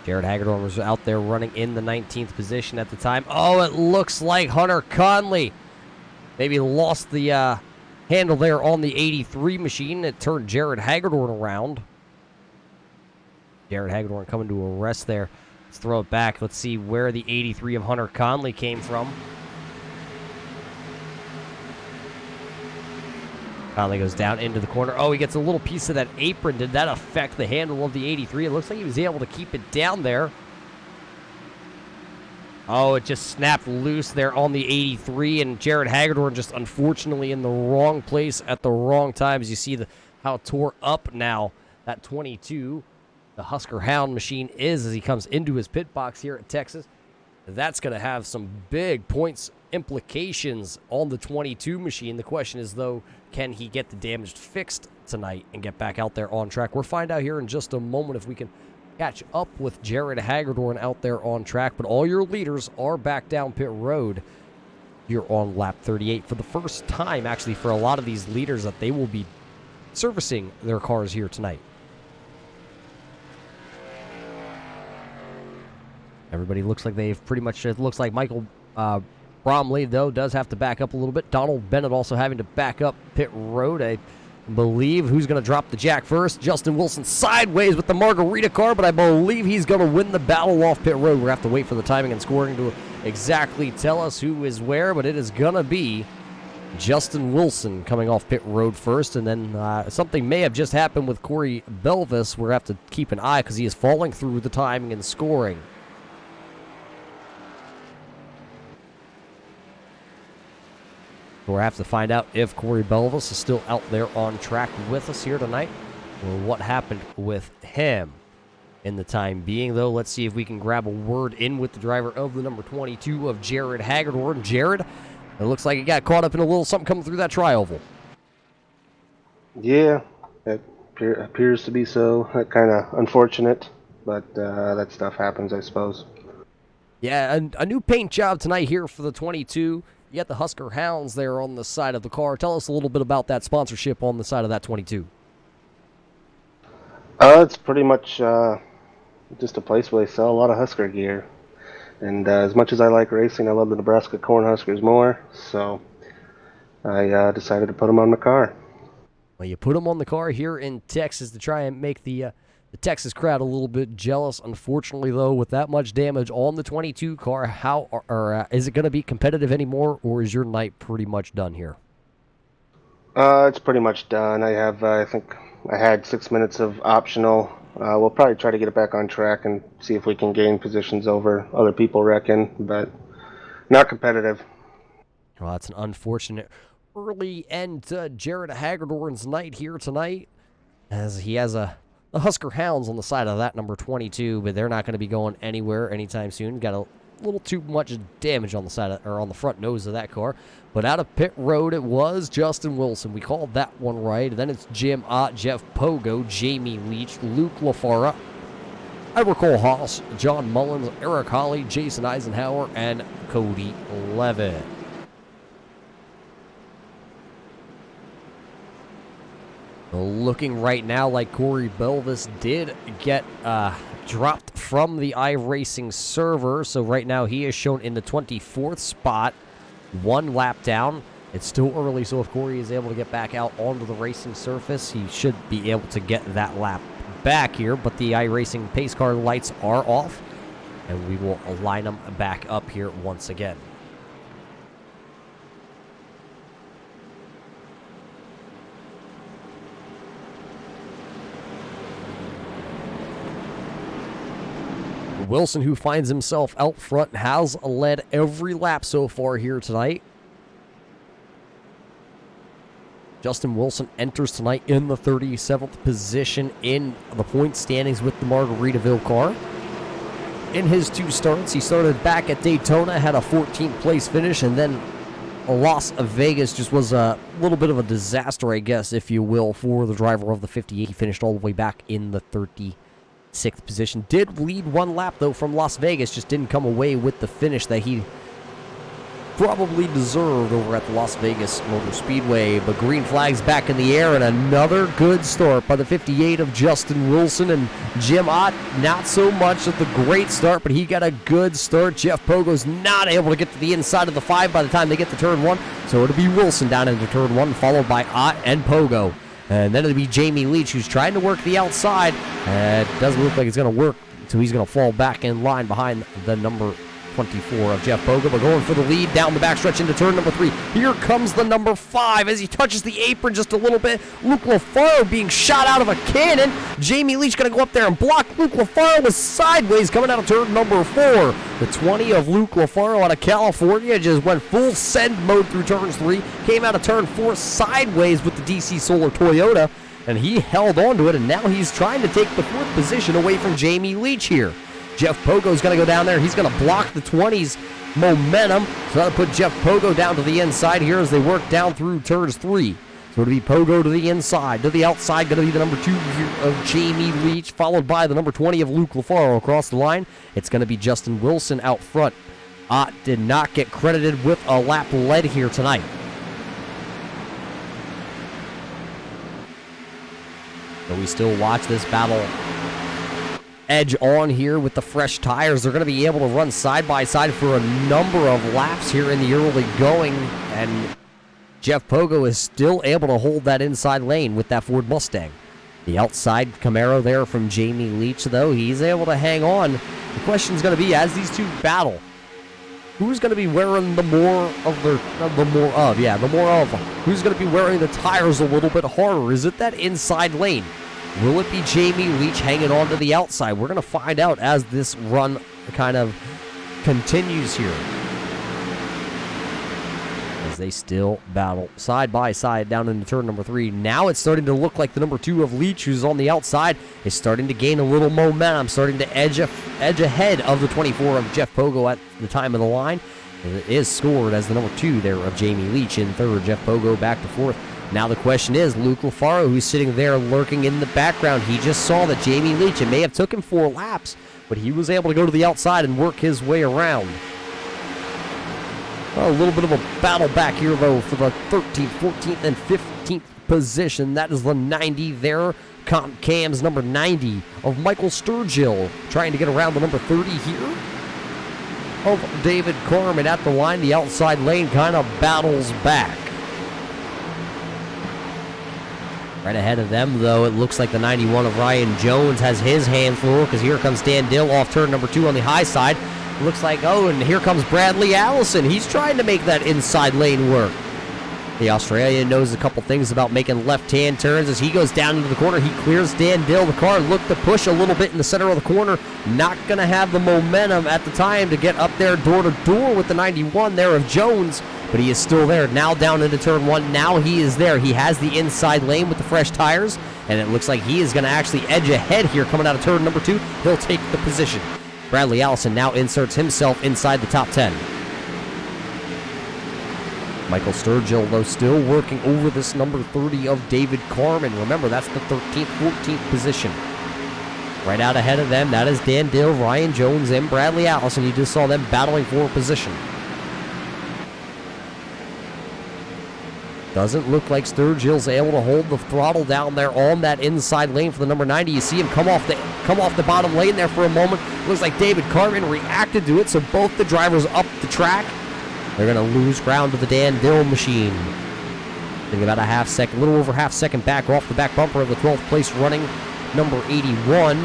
Jared Hagedorn was out there running in the 19th position at the time. Oh, it looks like Hunter Conley maybe lost the handle there on the 83 machine. It turned Jared Hagedorn around. Jared Hagedorn coming to a rest there. Let's throw it back. Let's see where the 83 of Hunter Conley came from. Conley goes down into the corner. Oh, he gets a little piece of that apron. Did that affect the handle of the 83? It looks like he was able to keep it down there. Oh, it just snapped loose there on the 83, and Jared Hagedorn just unfortunately in the wrong place at the wrong time. As you see how tore up now that 22. The Husker Hound machine is as he comes into his pit box here at Texas. That's going to have some big points implications on the 22 machine. The question is, though, can he get the damage fixed tonight and get back out there on track? We'll find out here in just a moment if we can catch up with Jared Hagedorn out there on track. But all your leaders are back down pit road here on lap 38 for the first time, actually, for a lot of these leaders that they will be servicing their cars here tonight. Everybody looks like they've pretty much, it looks like Michael Bromley, though, does have to back up a little bit. Donald Bennett also having to back up pit road. I believe who's going to drop the jack first. Justin Wilson sideways with the Margarita car, but I believe he's going to win the battle off pit road. We're going to have to wait for the timing and scoring to exactly tell us who is where, but it is going to be Justin Wilson coming off pit road first, and then something may have just happened with Corey Belvis. We're going to have to keep an eye because he is falling through the timing and scoring. We'll have to find out if Corey Belvis is still out there on track with us here tonight, or what happened with him. In the time being, though, let's see if we can grab a word in with the driver of the number 22 of Jared Hagedorn. Jared, it looks like he got caught up in a little something coming through that tri-oval. Yeah, it appears to be so. Kind of unfortunate, but that stuff happens, I suppose. Yeah, a new paint job tonight here for the 22. You got the Husker Hounds there on the side of the car. Tell us a little bit about that sponsorship on the side of that 22. It's pretty much just a place where they sell a lot of Husker gear. And as much as I like racing, I love the Nebraska Cornhuskers more. So I decided to put them on the car. Well, you put them on the car here in Texas to try and make the Texas crowd a little bit jealous. Unfortunately, though, with that much damage on the 22 car, is it going to be competitive anymore, or is your night pretty much done here? It's pretty much done. I think I had 6 minutes of optional. We'll probably try to get it back on track and see if we can gain positions over other people wrecking, but not competitive. Well, that's an unfortunate early end to Jared Hagedorn's night here tonight, as he has the Husker Hounds on the side of that number 22, but they're not going to be going anywhere anytime soon. Got a little too much damage on the side on the front nose of that car. But out of pit road, it was Justin Wilson. We called that one right. And then it's Jim Ott, Jeff Pogo, Jamie Leach, Luke LaFara, Ira Cole Haas, John Mullins, Eric Hawley, Jason Eisenhower, and Cody Levitt. Looking right now like Corey Belvis did get dropped from the iRacing server. So right now he is shown in the 24th spot, 1 lap down. It's still early, so if Corey is able to get back out onto the racing surface, he should be able to get that lap back here. But the iRacing pace car lights are off, and we will line them back up here once again. Wilson, who finds himself out front, has led every lap so far here tonight. Justin Wilson enters tonight in the 37th position in the point standings with the Margaritaville car. In his 2 starts, he started back at Daytona, had a 14th place finish, and then Las Vegas just was a little bit of a disaster, I guess, if you will, for the driver of the 58. He finished all the way back in the 36th position. Did lead 1 lap, though, from Las Vegas. Just didn't come away with the finish that he probably deserved over at the Las Vegas Motor Speedway. But green flag's back in the air, and another good start by the 58 of Justin Wilson. And Jim Ott, not so much of the great start, but he got a good start. Jeff Pogo's not able to get to the inside of the 5 by the time they get to turn 1. So it'll be Wilson down into turn 1, followed by Ott and Pogo. And then it'll be Jamie Leach, who's trying to work the outside. It doesn't look like it's going to work, so he's going to fall back in line behind the number 24 of Jeff Pogo. But going for the lead down the backstretch into turn number 3. Here comes the number 5 as he touches the apron just a little bit. Luke LaFaro being shot out of a cannon. Jamie Leach going to go up there and block. Luke LaFaro was sideways coming out of turn number 4. The 20 of Luke LaFaro out of California just went full send mode through turns 3. Came out of turn 4 sideways with the DC Solar Toyota, and he held on to it, and now he's trying to take the 4th position away from Jamie Leach here. Jeff Pogo's going to go down there. He's going to block the 20's momentum. So that'll put Jeff Pogo down to the inside here as they work down through turns 3. So it'll be Pogo to the inside. To the outside, going to be the number 2 of Jamie Leach, followed by the number 20 of Luke LaFaro across the line. It's going to be Justin Wilson out front. Ott did not get credited with a lap led here tonight. So we still watch this battle edge on here with the fresh tires. They're going to be able to run side by side for a number of laps here in the early going, and Jeff Pogo is still able to hold that inside lane with that Ford Mustang. The outside Camaro there from Jamie Leach, though, he's able to hang on. The question's going to be, as these two battle, who's going to be wearing the more of? Who's going to be wearing the tires a little bit harder? Is it that inside lane? Will it be Jamie Leach hanging on to the outside? We're going to find out as this run kind of continues here, as they still battle side by side down into turn number 3. Now it's starting to look like the number 2 of Leach, who's on the outside, is starting to gain a little momentum, starting to edge ahead of the 24 of Jeff Pogo at the time of the line. And it is scored as the number 2 there of Jamie Leach in 3rd. Jeff Pogo back to 4th. Now the question is, Luke LaFaro, who's sitting there lurking in the background, he just saw that Jamie Leach, it may have took him 4 laps, but he was able to go to the outside and work his way around. A little bit of a battle back here, though, for the 13th, 14th, and 15th position. That is the 90 there. Cam's number 90 of Michael Sturgill trying to get around the number 30 here. of David Carmen at the line. The outside lane kind of battles back. Right ahead of them, though, it looks like the 91 of Ryan Jones has his hands full, because here comes Dan Dill off turn number 2 on the high side. Looks like, oh, and here comes Bradley Allison. He's trying to make that inside lane work. The Australian knows a couple things about making left-hand turns. As he goes down into the corner, he clears Dan Dill. The car looked to push a little bit in the center of the corner. Not going to have the momentum at the time to get up there door-to-door with the 91 there of Jones, but he is still there. Now down into turn 1. Now he is there. He has the inside lane with the fresh tires, and it looks like he is going to actually edge ahead here coming out of turn number 2. He'll take the position. Bradley Allison now inserts himself inside the top 10. Michael Sturgill, though, still working over this number 30 of David Carmen. Remember, that's the 13th, 14th position. Right out ahead of them, that is Dan Dill, Ryan Jones, and Bradley Allison. You just saw them battling for a position. Doesn't look like Sturgill's able to hold the throttle down there on that inside lane for the number 90. You see him come off the bottom lane there for a moment. Looks like David Carmen reacted to it, so both the drivers up the track. They're going to lose ground to the Dan Dill machine. Getting about a half second, a little over half second back off the back bumper of the 12th place running number 81.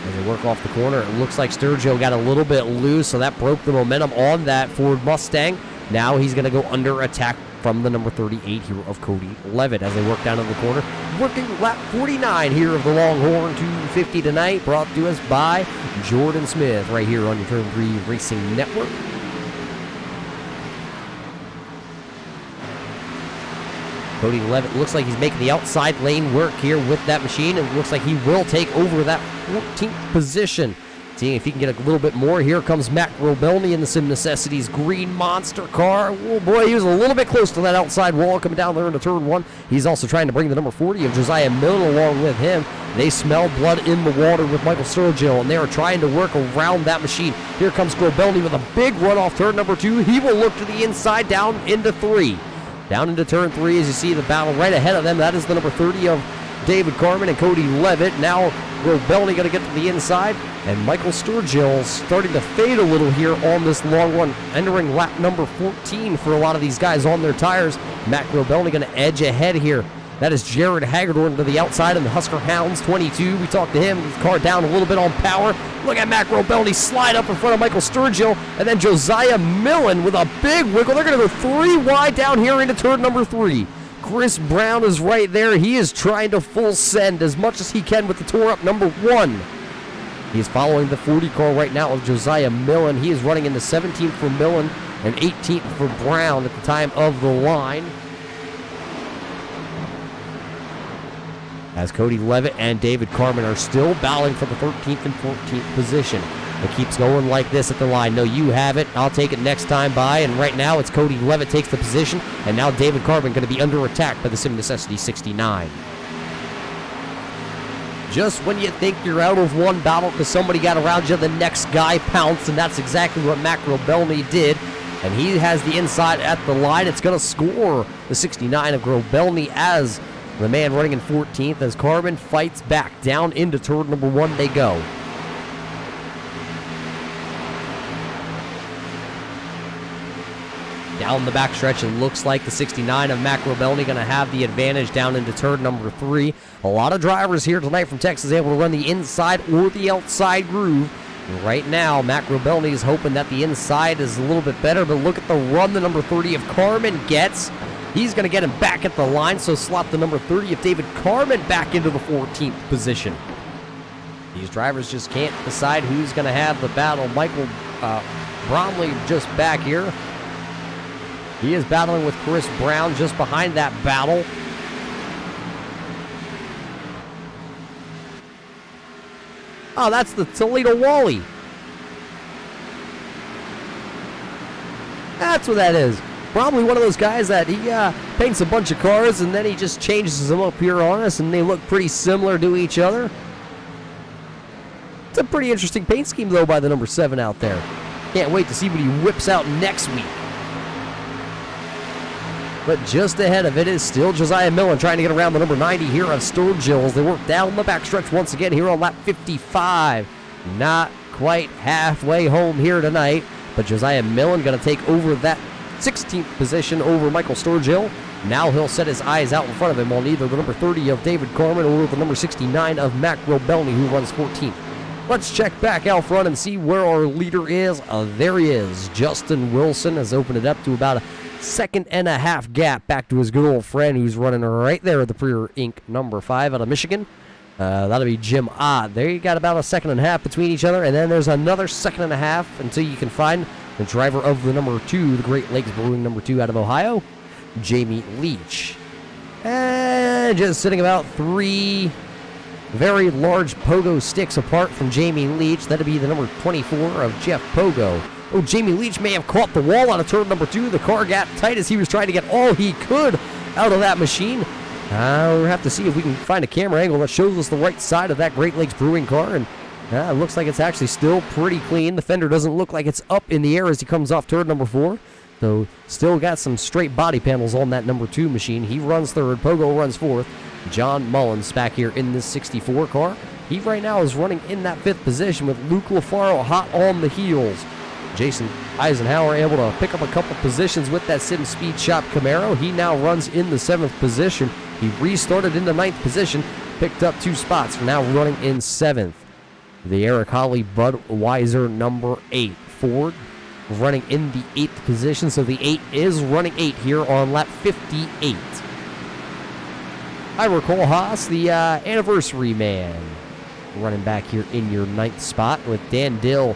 As they work off the corner, it looks like Sturgill got a little bit loose, so that broke the momentum on that Ford Mustang. Now he's going to go under attack from the number 38 here of Cody Levitt as they work down in the corner. Working lap 49 here of the Longhorn 250 tonight, brought to us by Jordan Smith right here on your Turn 3 Racing Network. Cody Levitt looks like he's making the outside lane work here with that machine, and looks like he will take over that 14th position. Seeing if he can get a little bit more. Here comes Matt Robelny in the Sim Necessities green monster car. Oh boy, he was a little bit close to that outside wall coming down there into turn 1. He's also trying to bring the number 40 of Josiah Millen along with him. They smell blood in the water with Michael Sturgill, and they are trying to work around that machine. Here comes Grobelny with a big run off turn number 2. He will look to the inside down into 3. Down into turn 3 as you see the battle right ahead of them. That is the number 30 of David Carmen and Cody Levitt. Now Grobelny going to get to the inside, and Michael Sturgill starting to fade a little here on this long run, entering lap number 14 for a lot of these guys on their tires. Matt Grobelny going to edge ahead here. That is Jared Hagedorn to the outside, and the Husker Hounds 22. We talked to him. His car down a little bit on power. Look at Matt Grobelny slide up in front of Michael Sturgill, and then Josiah Millen with a big wiggle. They're going to go 3 wide down here into turn number 3. Chris Brown is right there. He is trying to full send as much as he can with the tore up number 1. He's following the 40 car right now of Josiah Millen. He is running in the 17th for Millen and 18th for Brown at the time of the line. As Cody Levitt and David Carmen are still battling for the 13th and 14th position. It keeps going like this at the line. No, you have it. I'll take it next time by. And right now it's Cody Levitt takes the position. And now David Carmen going to be under attack by the Sim Necessity 69. Just when you think you're out of one battle because somebody got around you, the next guy pounced. And that's exactly what Matt Grobelny did. And he has the inside at the line. It's going to score the 69 of Grobelny as the man running in 14th as Carmen fights back. Down into turn number 1 they go. Down the backstretch, it looks like the 69 of Matt Grobelny going to have the advantage down into turn number 3. A lot of drivers here tonight from Texas able to run the inside or the outside groove. And right now, Matt Grobelny is hoping that the inside is a little bit better, but look at the run the number 30 of Carmen gets. He's going to get him back at the line, so slot the number 30 of David Carmen back into the 14th position. These drivers just can't decide who's going to have the battle. Michael Bromley just back here. He is battling with Chris Brown just behind that battle. Oh, that's the Toledo Wally. That's what that is. Probably one of those guys that he paints a bunch of cars and then he just changes them up here on us and they look pretty similar to each other. It's a pretty interesting paint scheme, though, by the number 7 out there. Can't wait to see what he whips out next week. But just ahead of it is still Josiah Millen trying to get around the number 90 here on Sturgill as they work down the backstretch once again here on lap 55. Not quite halfway home here tonight, but Josiah Millen going to take over that 16th position over Michael Sturgill. Now he'll set his eyes out in front of him on either the number 30 of David Carmen or the number 69 of Mac Robelny, who runs 14th. Let's check back out front and see where our leader is. There he is. Justin Wilson has opened it up to about a 1.5 gap back to his good old friend who's running right there at the Preer Inc. number 5 out of Michigan. That'll be Jim Ott. There you got about a 1.5 between each other, and then there's another 2.5 until you can find the driver of the number 2, the Great Lakes Brewing number 2 out of Ohio, Jamie Leach. And just sitting about 3 very large pogo sticks apart from Jamie Leach. That'd be the number 24 of Jeff Pogo. Oh, Jamie Leach may have caught the wall out of turn number 2. The car got tight as he was trying to get all he could out of that machine. We'll have to see if we can find a camera angle that shows us the right side of that Great Lakes Brewing car. And it looks like it's actually still pretty clean. The fender doesn't look like it's up in the air as he comes off turn number 4. So still got some straight body panels on that number 2 machine. He runs 3rd. Pogo runs 4th. John Mullins back here in this 64 car. He right now is running in that 5th position with Luke LaFaro hot on the heels. Jason Eisenhower able to pick up a couple positions with that Sim Speed Shop Camaro. He now runs in the 7th position. He restarted in the 9th position, picked up 2 spots, now running in 7th. The Eric Holly Budweiser number 8 Ford running in the 8th position, so the 8 is running 8 here on lap 58. Ira Kohlhaas, the anniversary man, running back here in your 9th spot with Dan Dill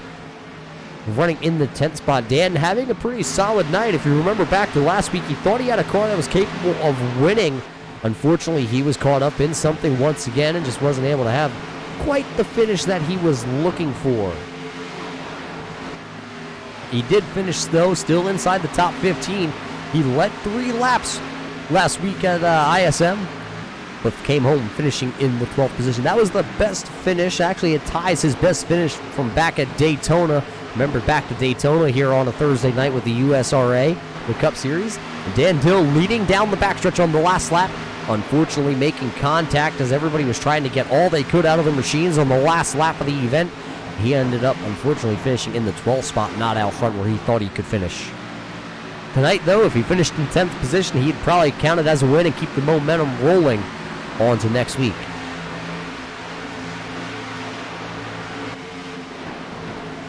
running in the 10th spot. Dan having a pretty solid night. If you remember back to last week, he thought he had a car that was capable of winning. Unfortunately, he was caught up in something once again and just wasn't able to have quite the finish that he was looking for. He did finish, though, still inside the top 15. He led 3 laps last week at ISM, but came home finishing in the 12th position. That was the best finish. Actually, it ties his best finish from back at Daytona. Remember, back to Daytona here on a Thursday night with the USRA, the Cup Series. Dan Dill leading down the backstretch on the last lap. Unfortunately, making contact as everybody was trying to get all they could out of the machines on the last lap of the event. He ended up, unfortunately, finishing in the 12th spot, not out front where he thought he could finish. Tonight, though, if he finished in 10th position, he'd probably count it as a win and keep the momentum rolling on to next week.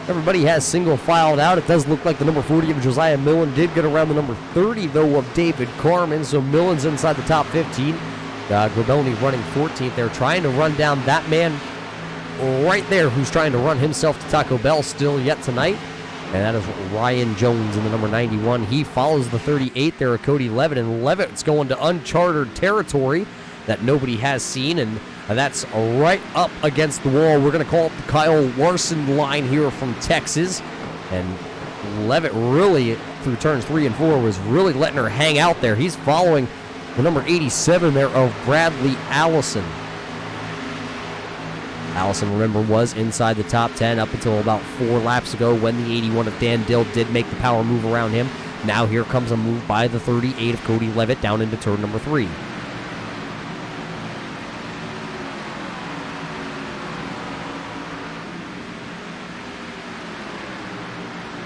Everybody has single filed out. It does look like the number 40 of Josiah Millen did get around the number 30, though, of David Carmen. So Millen's inside the top 15. Grabellini running 14th. They're trying to run down that man right there who's trying to run himself to Taco Bell still yet tonight. And that is Ryan Jones in the number 91. He follows the 38 there of Cody Levitt. And Levitt's going to uncharted territory that nobody has seen. And that's right up against the wall. We're going to call it the Kyle Larson line here from Texas. And Levitt really, through turns 3 and 4, was really letting her hang out there. He's following the number 87 there of Bradley Allison. Allison, remember, was inside the top 10 up until about 4 laps ago when the 81 of Dan Dill did make the power move around him. Now here comes a move by the 38 of Cody Levitt down into turn number 3.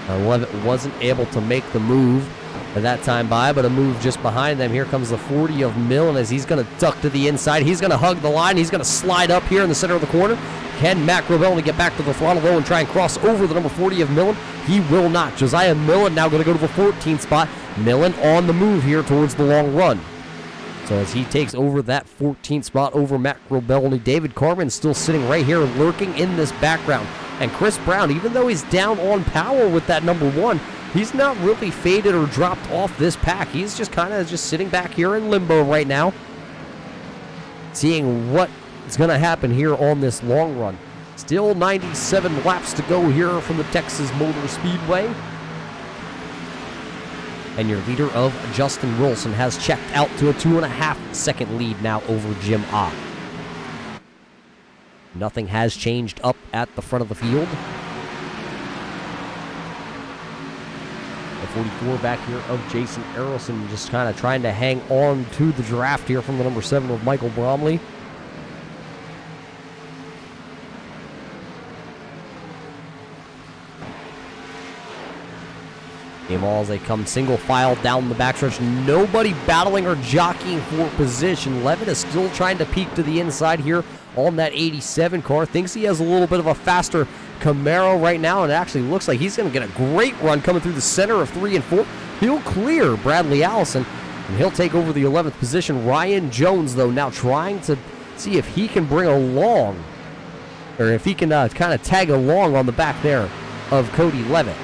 Levitt wasn't able to make the move at that time by, but a move just behind them. Here comes the 40 of Millen as he's going to duck to the inside. He's going to hug the line. He's going to slide up here in the center of the corner. Can Matt Grabellini get back to the throttle, though, and try and cross over the number 40 of Millen? He will not. Josiah Millen now going to go to the 14th spot. Millen on the move here towards the long run. So as he takes over that 14th spot over Matt Grabellini, David Carmen still sitting right here lurking in this background. And Chris Brown, even though he's down on power with that number 1, he's not really faded or dropped off this pack. He's just kind of just sitting back here in limbo right now, seeing what is going to happen here on this long run. Still 97 laps to go here from the Texas Motor Speedway. And your leader of Justin Wilson has checked out to a 2.5-second lead now over Jim Ott. Nothing has changed up at the front of the field. The 44 back here of Jason Errolson, just kind of trying to hang on to the draft here from the number 7 of Michael Bromley. Game all as they come single file down the backstretch. Nobody battling or jockeying for position. Levitt is still trying to peek to the inside here on that 87 car. Thinks he has a little bit of a faster Camaro right now, and it actually looks like he's going to get a great run coming through the center of 3 and 4. He'll clear Bradley Allison, and he'll take over the 11th position. Ryan Jones, though, now trying to see if he can bring along, or if he can kind of tag along on the back there of Cody Levitt.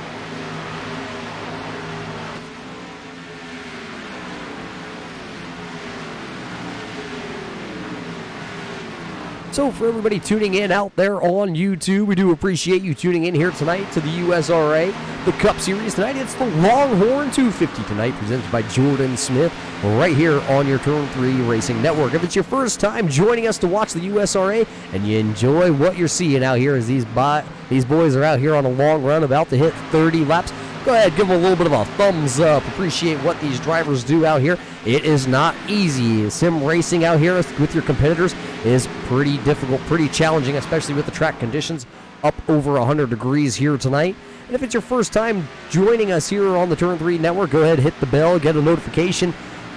So for everybody tuning in out there on YouTube, we do appreciate you tuning in here tonight to the USRA, the Cup Series. Tonight it's the Longhorn 250 tonight, presented by Jordan Smith, right here on your Turn 3 Racing Network. If it's your first time joining us to watch the USRA and you enjoy what you're seeing out here as these boys are out here on a long run about to hit 30 laps, go ahead, give them a little bit of a thumbs up. Appreciate what these drivers do out here. It is not easy. Sim racing out here with your competitors is pretty difficult, pretty challenging, especially with the track conditions up over 100 degrees here tonight. And if it's your first time joining us here on the Turn 3 Network, go ahead, hit the bell, get a notification.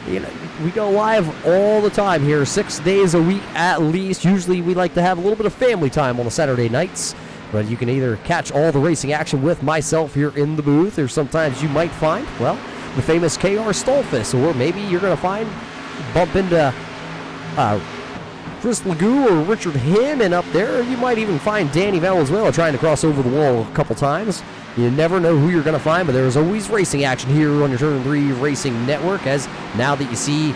You know, we go live all the time here, 6 days a week at least. Usually we like to have a little bit of family time on the Saturday nights. But you can either catch all the racing action with myself here in the booth, or sometimes you might find, well, the famous KR Stolfus, or maybe you're going to bump into Chris Legou or Richard Hinman up there. You might even find Danny Valenzuela trying to cross over the wall a couple times. You never know who you're going to find, but there's always racing action here on your Turn 3 Racing Network, as now that you see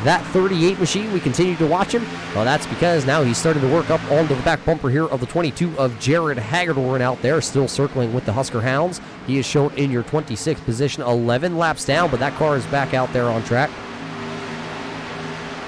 that 38 machine, we continue to watch him. Well, that's because now he's starting to work up onto the back bumper here of the 22 of Jared Hagedorn out there, still circling with the Husker Hounds. He is shown in your 26th position, 11 laps down, but that car is back out there on track.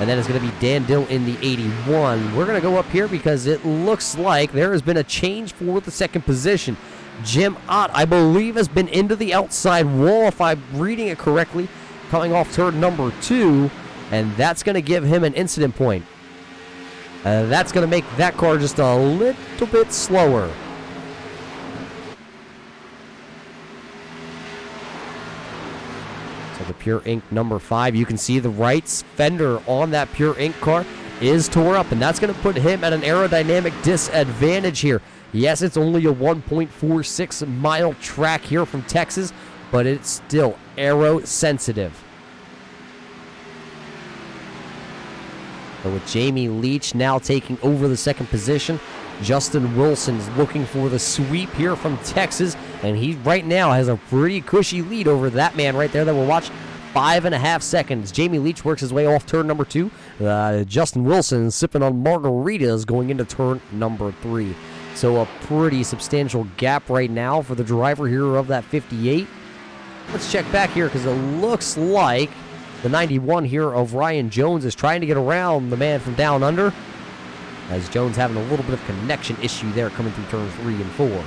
And then it's going to be Dan Dill in the 81. We're going to go up here because it looks like there has been a change for the second position. Jim Ott, I believe, has been into the outside wall, if I'm reading it correctly, coming off turn number 2. And that's going to give him an incident point. That's going to make that car just a little bit slower. So the Pure Ink number 5, you can see the right fender on that Pure Ink car is tore up, and that's going to put him at an aerodynamic disadvantage here. Yes, it's only a 1.46 mile track here from Texas, but it's still aero sensitive. So with Jamie Leach now taking over the second position, Justin Wilson's looking for the sweep here from Texas, and he right now has a pretty cushy lead over that man right there that we'll watch. 5.5 seconds. Jamie Leach works his way off turn number 2. Justin Wilson sipping on margaritas going into turn number 3. So a pretty substantial gap right now for the driver here of that 58. Let's check back here because it looks like the 91 here of Ryan Jones is trying to get around the man from down under, as Jones having a little bit of connection issue there coming through turns 3 and 4.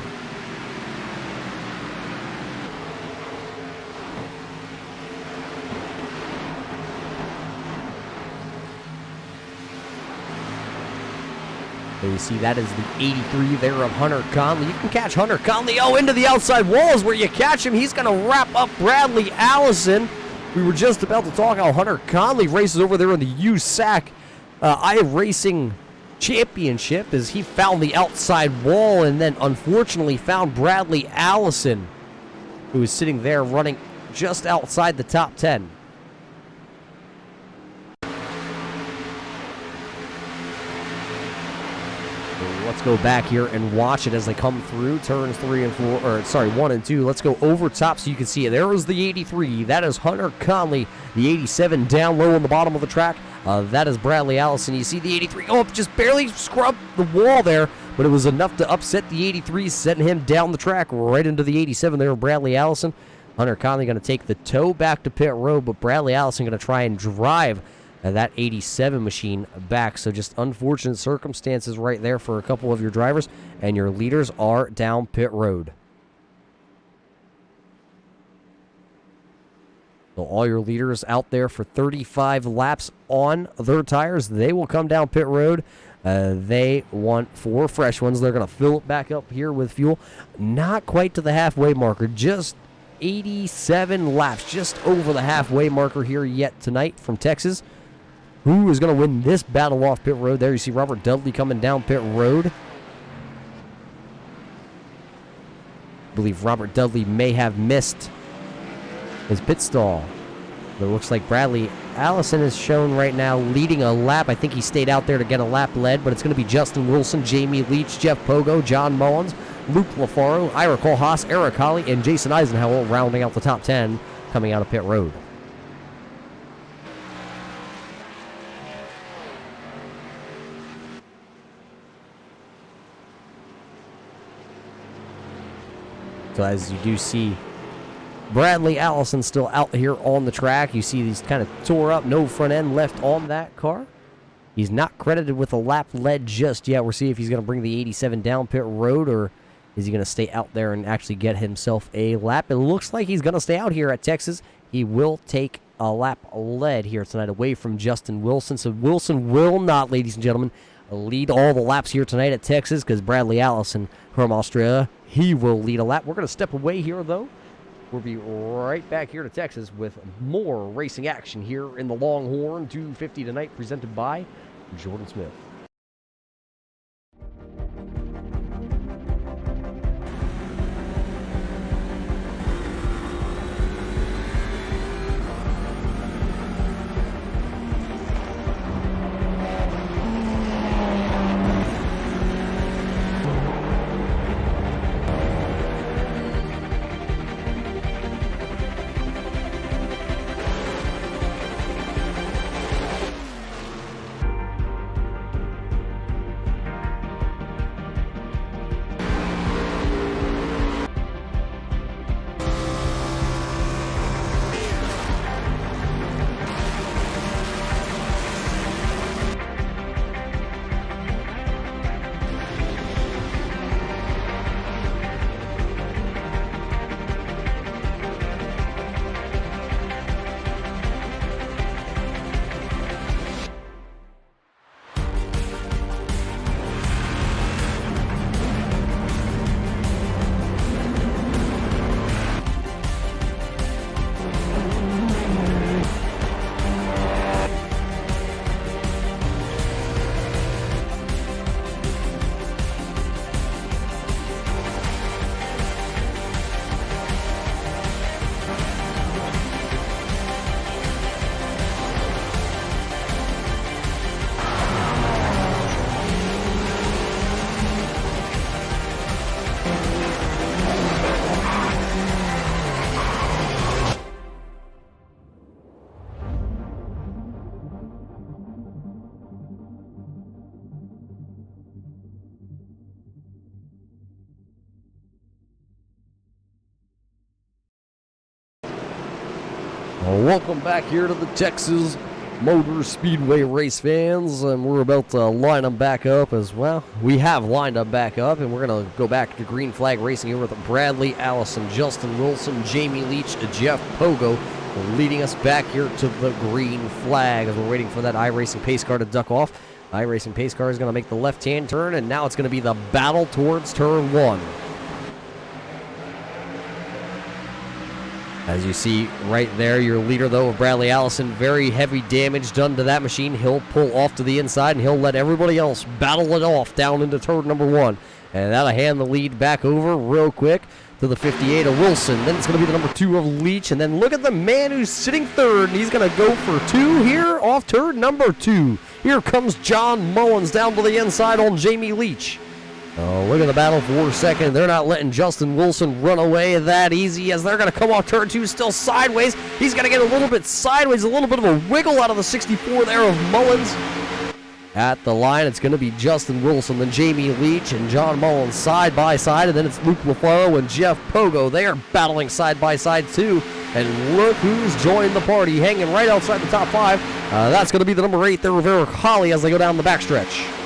So you see that is the 83 there of Hunter Conley. You can catch Hunter Conley. Oh, into the outside walls where you catch him. He's going to wrap up Bradley Allison. We were just about to talk how Hunter Conley races over there in the USAC iRacing Championship as he found the outside wall and then unfortunately found Bradley Allison, who was sitting there running just outside the top 10. Let's go back here and watch it as they come through turns 1 and 2. Let's go over top so you can see it. There was the 83. That is Hunter Conley. The 87 down low on the bottom of the track. That is Bradley Allison. You see the 83. Oh, just barely scrubbed the wall there, but it was enough to upset the 83, setting him down the track right into the 87 there, Bradley Allison. Hunter Conley going to take the tow back to pit road, but Bradley Allison going to try and drive that 87 machine back. So just unfortunate circumstances right there for a couple of your drivers, and your leaders are down pit road. So all your leaders out there for 35 laps on their tires. They will come down pit road. They want 4 fresh ones. They're going to fill it back up here with fuel. Not quite to the halfway marker. Just 87 laps. Just over the halfway marker here yet tonight from Texas. Who is going to win this battle off pit road? There you see Robert Dudley coming down pit road. I believe Robert Dudley may have missed his pit stall. But it looks like Bradley Allison is shown right now leading a lap. I think he stayed out there to get a lap led, but it's going to be Justin Wilson, Jamie Leach, Jeff Pogo, John Mullins, Luke LaFaro, Ira Kohlhaas, Eric Holly, and Jason Eisenhower rounding out the top 10 coming out of pit road. So as you do see Bradley Allison still out here on the track. You see he's kind of tore up, no front end left on that car. He's not credited with a lap led just yet. We'll see if he's going to bring the 87 down pit road, or is he going to stay out there and actually get himself a lap. It looks like he's going to stay out here at Texas. He will take a lap led here tonight away from Justin Wilson. So Wilson will not, ladies and gentlemen, lead all the laps here tonight at Texas, because Bradley Allison from Australia, he will lead a lap. We're going to step away here, though. We'll be right back here to Texas with more racing action here in the Longhorn 250 tonight, presented by Jordan Smith. Welcome back here to the Texas Motor Speedway race fans, and we're about to line them back up as well. We have lined them back up, and we're going to go back to green flag racing here with Bradley Allison, Justin Wilson, Jamie Leach, Jeff Pogo leading us back here to the green flag as we're waiting for that iRacing pace car to duck off. iRacing pace car is going to make the left-hand turn, and now it's going to be the battle towards turn 1. As you see right there, your leader, though, of Bradley Allison, very heavy damage done to that machine. He'll pull off to the inside, and he'll let everybody else battle it off down into turn number 1. And that'll hand the lead back over real quick to the 58 of Wilson. Then it's going to be the number 2 of Leach. And then look at the man who's sitting third, and he's going to go for 2 here off turn number 2. Here comes John Mullins down to the inside on Jamie Leach. Oh, look at the battle for second. They're not letting Justin Wilson run away that easy, as they're going to come off turn 2 still sideways. He's going to get a little bit sideways, a little bit of a wiggle out of the 64 there of Mullins. At the line, it's going to be Justin Wilson, then Jamie Leach, and John Mullins side by side, and then it's Luke LaFaro and Jeff Pogo. They are battling side by side too. And look who's joined the party, hanging right outside the top 5. That's going to be the number 8 there of Eric Holly as they go down the backstretch.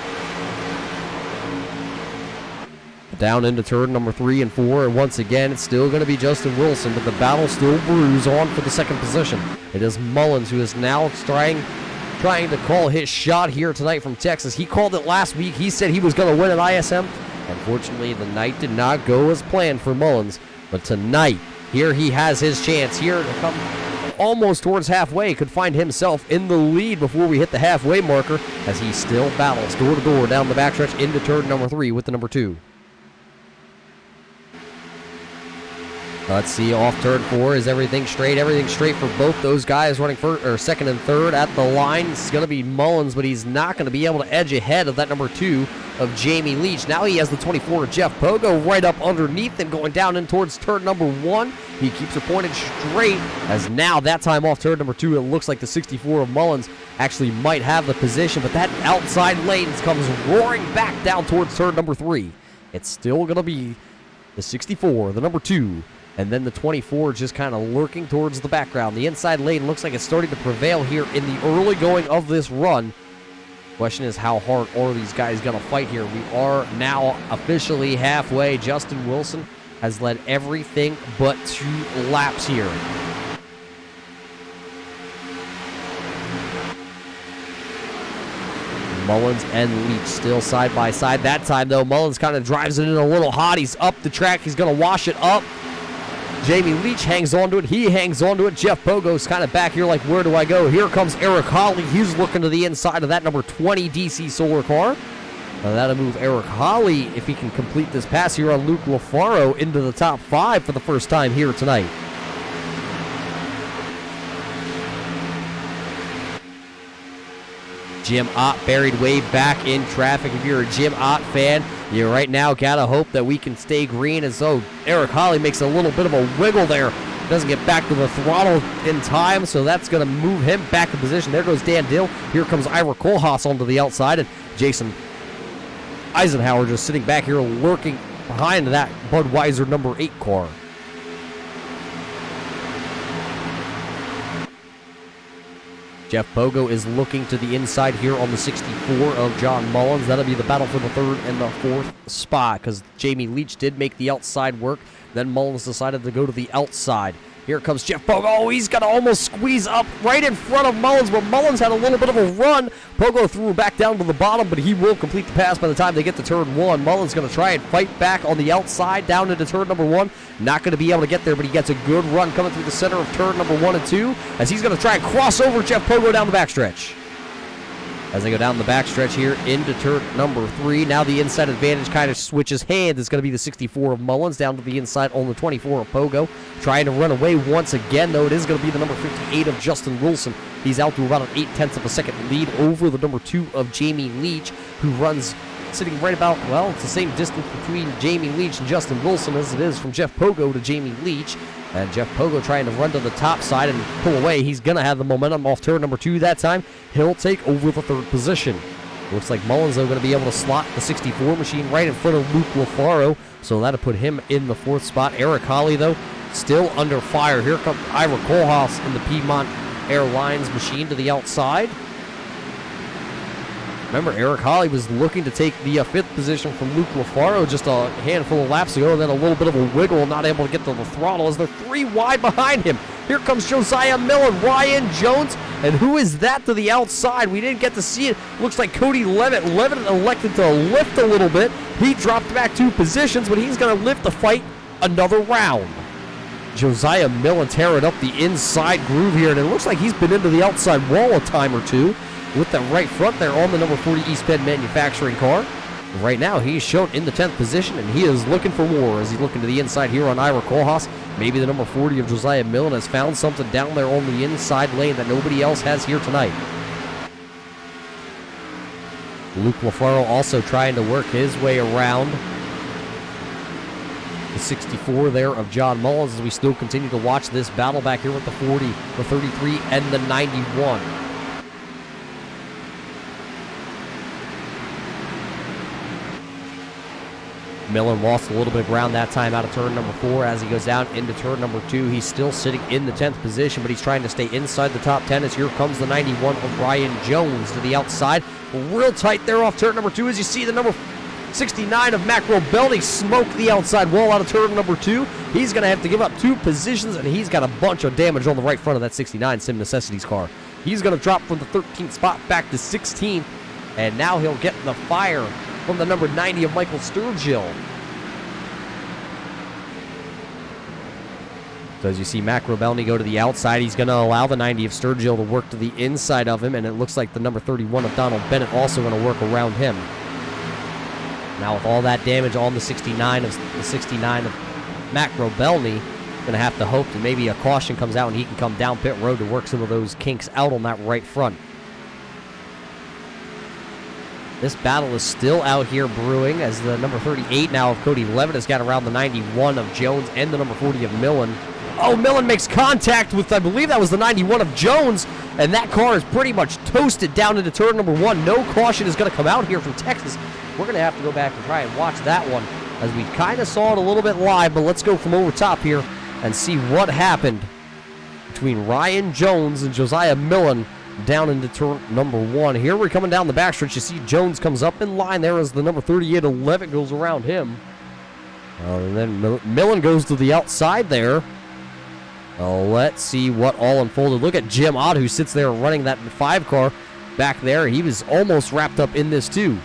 Down into turn number 3 and 4, and once again, it's still going to be Justin Wilson, but the battle still brews on for the second position. It is Mullins who is now trying to call his shot here tonight from Texas. He called it last week. He said he was going to win at ISM. Unfortunately, the night did not go as planned for Mullins, but tonight, here he has his chance here to come almost towards halfway, could find himself in the lead before we hit the halfway marker as he still battles door to door down the backstretch into turn number 3 with the number 2. Let's see, off turn 4, is everything straight? Everything straight for both those guys running first, or second and third at the line. It's going to be Mullins, but he's not going to be able to edge ahead of that number 2 of Jamie Leach. Now he has the 24 of Jeff Pogo right up underneath him, going down in towards turn number 1. He keeps it pointed straight, as now that time off turn number 2, it looks like the 64 of Mullins actually might have the position, but that outside lane comes roaring back down towards turn number 3. It's still going to be the 64, the number 2, and then the 24 just kind of lurking towards the background. The inside lane looks like it's starting to prevail here in the early going of this run. Question is, how hard are these guys going to fight here? We are now officially halfway. Justin Wilson has led everything but 2 laps here. Mullins and Leach still side by side. That time, though, Mullins kind of drives it in a little hot. He's up the track. He's going to wash it up. Jamie Leach hangs onto it. He hangs onto it. Jeff Pogo's kind of back here like, where do I go? Here comes Eric Hawley. He's looking to the inside of that number 20 DC Solar car. That'll move Eric Hawley, if he can complete this pass here on Luke LaFaro, into the top 5 for the first time here tonight. Jim Ott buried way back in traffic. If you're a Jim Ott fan, you right now gotta hope that we can stay green, as though Eric Hawley makes a little bit of a wiggle there. Doesn't get back to the throttle in time, so that's going to move him back in position. There goes Dan Dill. Here comes Ira Kohlhaas onto the outside, and Jason Eisenhower just sitting back here lurking behind that Budweiser number 8 car. Jeff Pogo is looking to the inside here on the 64 of John Mullins. That'll be the battle for the 3rd and the 4th spot, because Jamie Leach did make the outside work. Then Mullins decided to go to the outside. Here comes Jeff Pogo. Oh, he's going to almost squeeze up right in front of Mullins, but Mullins had a little bit of a run. Pogo threw back down to the bottom, but he will complete the pass by the time they get to turn 1. Mullins going to try and fight back on the outside down into turn number 1. Not going to be able to get there, but he gets a good run coming through the center of turn number 1 and 2, as he's going to try and cross over Jeff Pogo down the backstretch. As they go down the backstretch here into turn number 3, now the inside advantage kind of switches hands. It's going to be the 64 of Mullins down to the inside on the 24 of Pogo. Trying to run away once again, though. It is going to be the number 58 of Justin Wilson. He's out to about an 0.8 of a second lead over the number 2 of Jamie Leach, who runs sitting right about, well, it's the same distance between Jamie Leach and Justin Wilson as it is from Jeff Pogo to Jamie Leach. And Jeff Pogo trying to run to the top side and pull away. He's going to have the momentum off turn number 2 that time. He'll take over the 3rd position. Looks like Mullins, though, going to be able to slot the 64 machine right in front of Luke LaFaro. So that'll put him in the 4th spot. Eric Hawley, though, still under fire. Here comes Ira Kohlhaas in the Piedmont Airlines machine to the outside. Remember, Eric Hawley was looking to take the 5th position from Luke LaFaro just a handful of laps ago, and then a little bit of a wiggle, not able to get to the throttle as they're 3 wide behind him. Here comes Josiah Millen, Ryan Jones, and who is that to the outside? We didn't get to see it. Looks like Cody Levitt. Levitt elected to lift a little bit. He dropped back 2 positions, but he's going to lift the fight another round. Josiah Millen tearing up the inside groove here, and it looks like he's been into the outside wall a time or two with that right front there on the number 40 East Penn Manufacturing car. Right now, he's shown in the 10th position, and he is looking for more as he's looking to the inside here on Ira Kohlhaas. Maybe the number 40 of Josiah Millen has found something down there on the inside lane that nobody else has here tonight. Luke LaFaro also trying to work his way around the 64 there of John Mullins as we still continue to watch this battle back here with the 40, the 33, and the 91. Millen lost a little bit of ground that time out of turn number 4 as he goes down into turn number 2. He's still sitting in the 10th position, but he's trying to stay inside the top 10 as here comes the 91 of Ryan Jones to the outside. Real tight there off turn number 2 as you see the number 69 of Macro Belty smoked the outside wall out of turn number 2. He's going to have to give up 2 positions, and he's got a bunch of damage on the right front of that 69 Sim Necessities car. He's going to drop from the 13th spot back to 16th, and now he'll get the fire from the number 90 of Michael Sturgill. So as you see Macro Belty go to the outside, he's going to allow the 90 of Sturgill to work to the inside of him, and it looks like the number 31 of Donald Bennett also going to work around him. Now with all that damage on the 69 of Macro Belty, going to have to hope that maybe a caution comes out and he can come down pit road to work some of those kinks out on that right front. This battle is still out here brewing as the number 38 now of Cody Levitt has got around the 91 of Jones and the number 40 of Millen. Oh, Millen makes contact with, I believe that was the 91 of Jones, and that car is pretty much toasted down into turn number 1. No caution is going to come out here from Texas. We're going to have to go back and try and watch that one as we kind of saw it a little bit live, but let's go from over top here and see what happened between Ryan Jones and Josiah Millen down into turn number 1. Here we're coming down the backstretch. You see Jones comes up in line there as the number 38 of Levitt goes around him. And then Millen goes to the outside there. Let's see what all unfolded. Look at Jim Ott, who sits there running that 5 car back there. He was almost wrapped up in this too.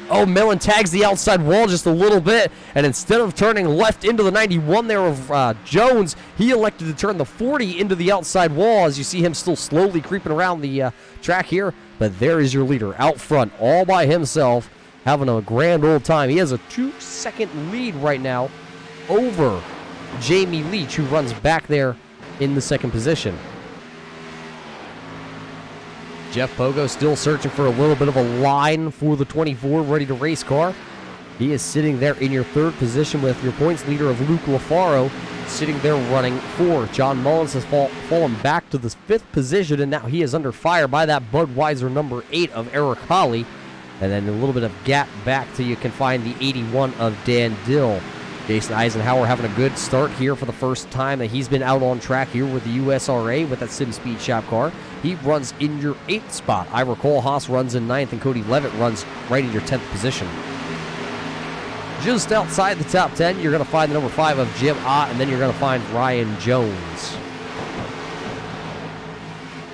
Oh, Millen tags the outside wall just a little bit, and instead of turning left into the 91 there of Jones, he elected to turn the 40 into the outside wall as you see him still slowly creeping around the track here. But there is your leader out front all by himself, having a grand old time. He has a 2-second lead right now over Jamie Leach, who runs back there in the 2nd position. Jeff Pogo still searching for a little bit of a line for the 24 ready to race car. He is sitting there in your 3rd position with your points leader of Luke LaFaro sitting there running 4. John Mullins has fallen back to the 5th position, and now he is under fire by that Budweiser number 8 of Eric Holly. And then a little bit of gap back till you can find the 81 of Dan Dill. Jason Eisenhower having a good start here for the first time that he's been out on track here with the USRA with that Sim Speed Shop car. He runs in your 8th spot. Ira Kohlhaas runs in 9th, and Cody Levitt runs right in your 10th position. Just outside the top 10, you're going to find the number 5 of Jim Ott, and then you're going to find Ryan Jones.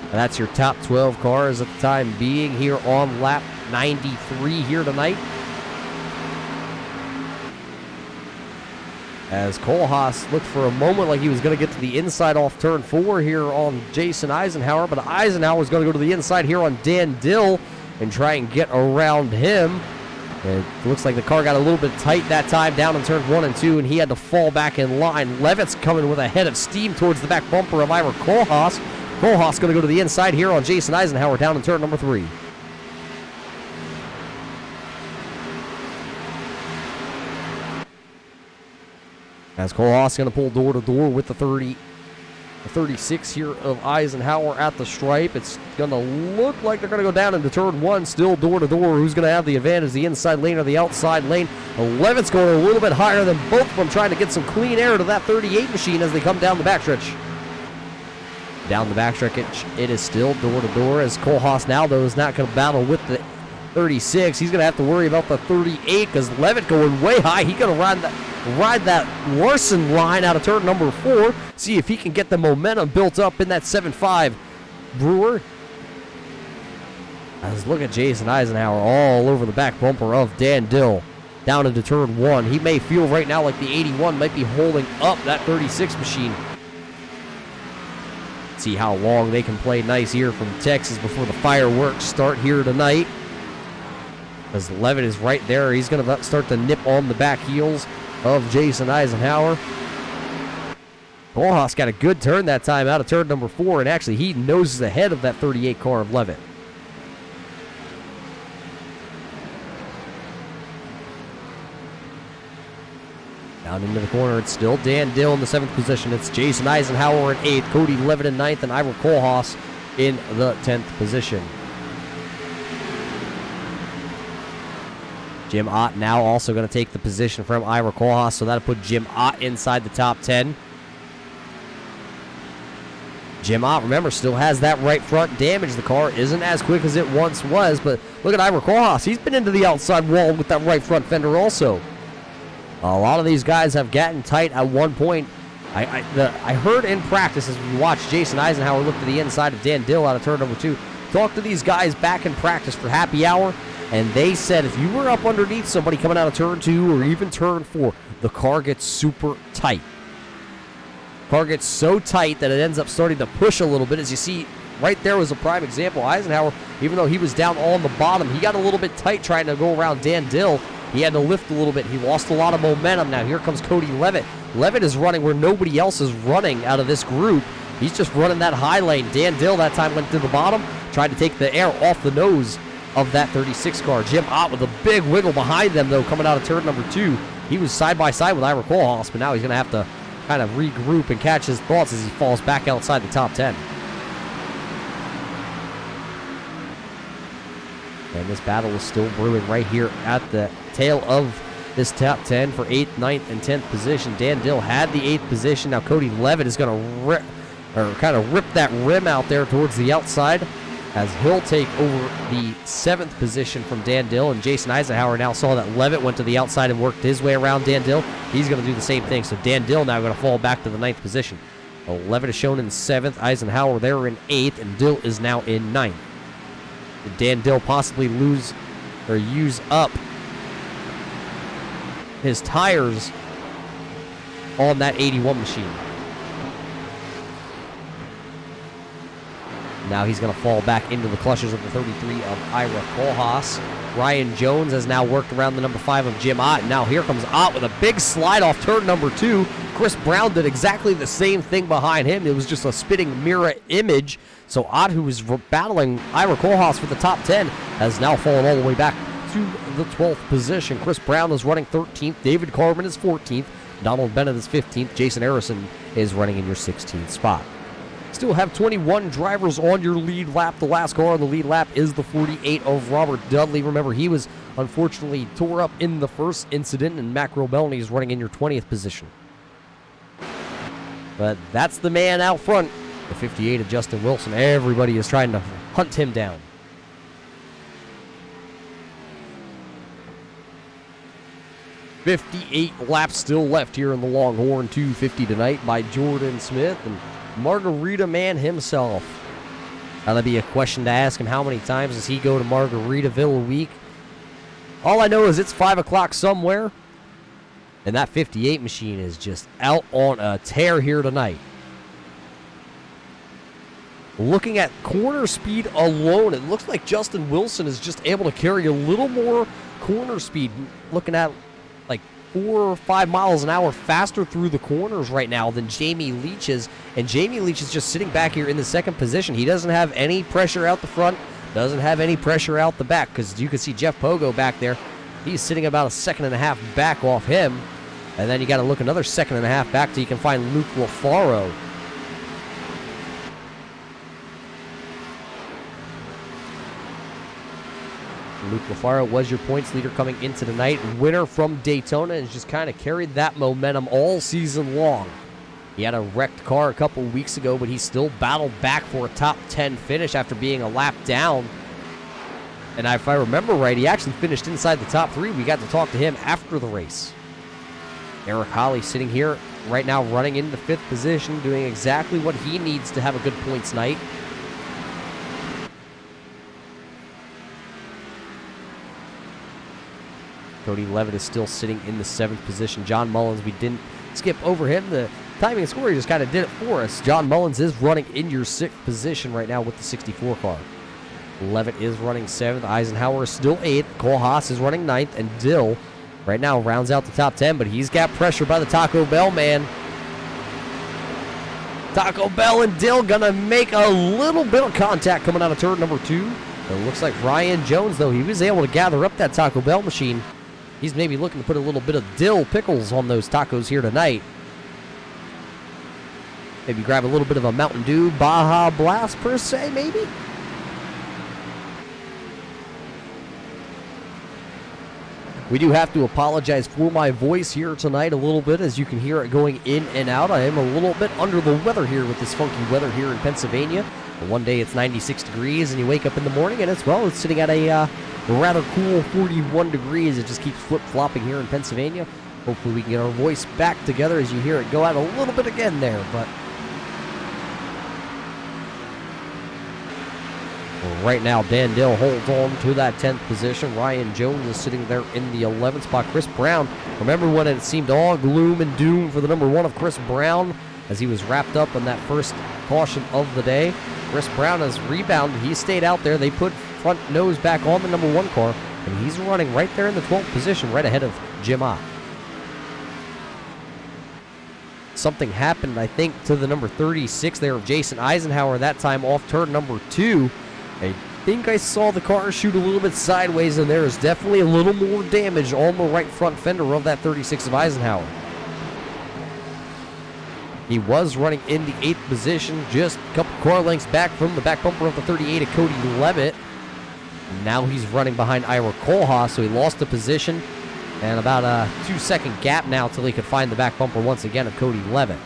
And that's your top 12 cars at the time being here on lap 93 here tonight. As Kohlhaas looked for a moment like he was going to get to the inside off turn 4 here on Jason Eisenhower, but Eisenhower is going to go to the inside here on Dan Dill and try and get around him. It looks like the car got a little bit tight that time down in turn 1 and 2, and he had to fall back in line. Levitt's coming with a head of steam towards the back bumper of Ira Kohlhaas. Kohlhaas going to go to the inside here on Jason Eisenhower down in turn number 3. As Kohlhaas going to pull door to door with the 36 here of Eisenhower at the stripe. It's going to look like they're going to go down into turn 1, still door to door. Who's going to have the advantage, the inside lane or the outside lane? Levitt's going a little bit higher than both of them, trying to get some clean air to that 38 machine as they come down the backstretch. Down the backstretch, it is still door to door as Kohlhaas now, though, is not going to battle with the 36. He's going to have to worry about the 38 because Levitt going way high. He's going to ride that Larson line out of turn number 4. See if he can get the momentum built up in that 7.5 Brewer. As look at Jason Eisenhower all over the back bumper of Dan Dill down into turn 1. He may feel right now like the 81 might be holding up that 36 machine. See how long they can play nice here from Texas before the fireworks start here tonight. As Levitt is right there, he's going to start to nip on the back heels of Jason Eisenhower. Kohlhaas got a good turn that time out of turn number 4, and actually he noses ahead of that 38 car of Levitt. Down into the corner, it's still Dan Dill in the 7th position. It's Jason Eisenhower in 8th, Cody Levitt in 9th, and Ira Kohlhaas in the 10th position. Jim Ott now also going to take the position from Ira Kohlhaas, so that'll put Jim Ott inside the top 10. Jim Ott, remember, still has that right front damage. The car isn't as quick as it once was, but look at Ira Koolhaas. He's been into the outside wall with that right front fender also. A lot of these guys have gotten tight at one point. I heard in practice as we watched Jason Eisenhower look to the inside of Dan Dill out of turn number 2. Talked to these guys back in practice for happy hour, and they said if you were up underneath somebody coming out of turn 2 or even turn 4, the car gets super tight. Car gets so tight that it ends up starting to push a little bit. As you see, right there was a prime example. Eisenhower, even though he was down on the bottom, he got a little bit tight trying to go around Dan Dill. He had to lift a little bit. He lost a lot of momentum. Now here comes Cody Levitt. Levitt is running where nobody else is running out of this group. He's just running that high lane. Dan Dill that time went to the bottom, tried to take the air off the nose of that 36 car. Jim Ott with a big wiggle behind them, though, coming out of turn number 2. He was side by side with Ira Koolhaas, but now he's going to have to kind of regroup and catch his thoughts as he falls back outside the top 10. And this battle is still brewing right here at the tail of this top 10 for 8th, 9th, and 10th position. Dan Dill had the 8th position. Now Cody Levitt is going to rip that rim out there towards the outside as he'll take over the 7th position from Dan Dill. And Jason Eisenhower now saw that Levitt went to the outside and worked his way around Dan Dill. He's going to do the same thing. So Dan Dill now going to fall back to the 9th position. Levitt is shown in 7th. Eisenhower there in 8th. And Dill is now in 9th. Did Dan Dill possibly lose or use up his tires on that 81 machine? Now he's going to fall back into the clutches of the 33 of Ira Koolhaas. Ryan Jones has now worked around the number 5 of Jim Ott. Now here comes Ott with a big slide off turn number 2. Chris Brown did exactly the same thing behind him. It was just a spitting mirror image. So Ott, who was battling Ira Koolhaas for the top 10, has now fallen all the way back to the 12th position. Chris Brown is running 13th. David Carmen is 14th. Donald Bennett is 15th. Jason Harrison is running in your 16th spot. Still have 21 drivers on your lead lap. The last car on the lead lap is the 48 of Robert Dudley. Remember, he was unfortunately tore up in the first incident, and Mac Robelny is running in your 20th position. But that's the man out front, the 58 of Justin Wilson. Everybody is trying to hunt him down. "58 laps still left here in the Longhorn 250 tonight" by Jordan Smith and Margarita Man himself. Now that'd be a question to ask him. How many times does he go to Margaritaville a week? All I know is it's 5 o'clock somewhere, and that 58 machine is just out on a tear here tonight. Looking at corner speed alone, it looks like Justin Wilson is just able to carry a little more corner speed. Looking at like 4 or 5 miles an hour faster through the corners right now than Jamie Leach is. And Jamie Leach is just sitting back here in the 2nd position. He doesn't have any pressure out the front, doesn't have any pressure out the back, because you can see Jeff Pogo back there. He's sitting about a 1.5 seconds back off him. And then you got to look another 1.5 seconds back till you can find Luke LaFaro. Luke LaFaro was your points leader coming into the night. Winner from Daytona, and just kind of carried that momentum all season long. He had a wrecked car a couple weeks ago, but he still battled back for a top 10 finish after being a lap down. And if I remember right, he actually finished inside the top 3. We got to talk to him after the race. Eric Holly sitting here right now running in the 5th position, doing exactly what he needs to have a good points night. Cody Levitt is still sitting in the 7th position. John Mullins, we didn't skip over him. The timing and scoring just kind of did it for us. John Mullins is running in your 6th position right now with the 64 car. Levitt is running 7th. Eisenhower is still 8th. Koolhaas is running 9th. And Dill right now rounds out the top 10, but he's got pressure by the Taco Bell man. Taco Bell and Dill gonna make a little bit of contact coming out of turn number 2. It looks like Ryan Jones, though, he was able to gather up that Taco Bell machine. He's maybe looking to put a little bit of dill pickles on those tacos here tonight. Maybe grab a little bit of a Mountain Dew Baja Blast per se, maybe? We do have to apologize for my voice here tonight a little bit, as you can hear it going in and out. I am a little bit under the weather here with this funky weather here in Pennsylvania. But one day it's 96 degrees and you wake up in the morning and it's sitting at a rather cool 41 degrees. It just keeps flip-flopping here in Pennsylvania. Hopefully we can get our voice back together as you hear it go out a little bit again there. But right now, Dan Dill holds on to that 10th position. Ryan Jones is sitting there in the 11th spot. Chris Brown, remember when it seemed all gloom and doom for the number 1 of Chris Brown as he was wrapped up in that first caution of the day? Chris Brown has rebounded. He stayed out there. They put front nose back on the number 1 car, and he's running right there in the 12th position, right ahead of Jim Ott. Something happened, I think, to the number 36 there of Jason Eisenhower, that time off turn number 2. I think I saw the car shoot a little bit sideways, and there is definitely a little more damage on the right front fender of that 36 of Eisenhower. He was running in the 8th position, just a couple car lengths back from the back bumper of the 38 of Cody Levitt. Now he's running behind Ira Kohlhaas, so he lost the position, and about a 2-second gap now till he could find the back bumper once again of Cody Levitt.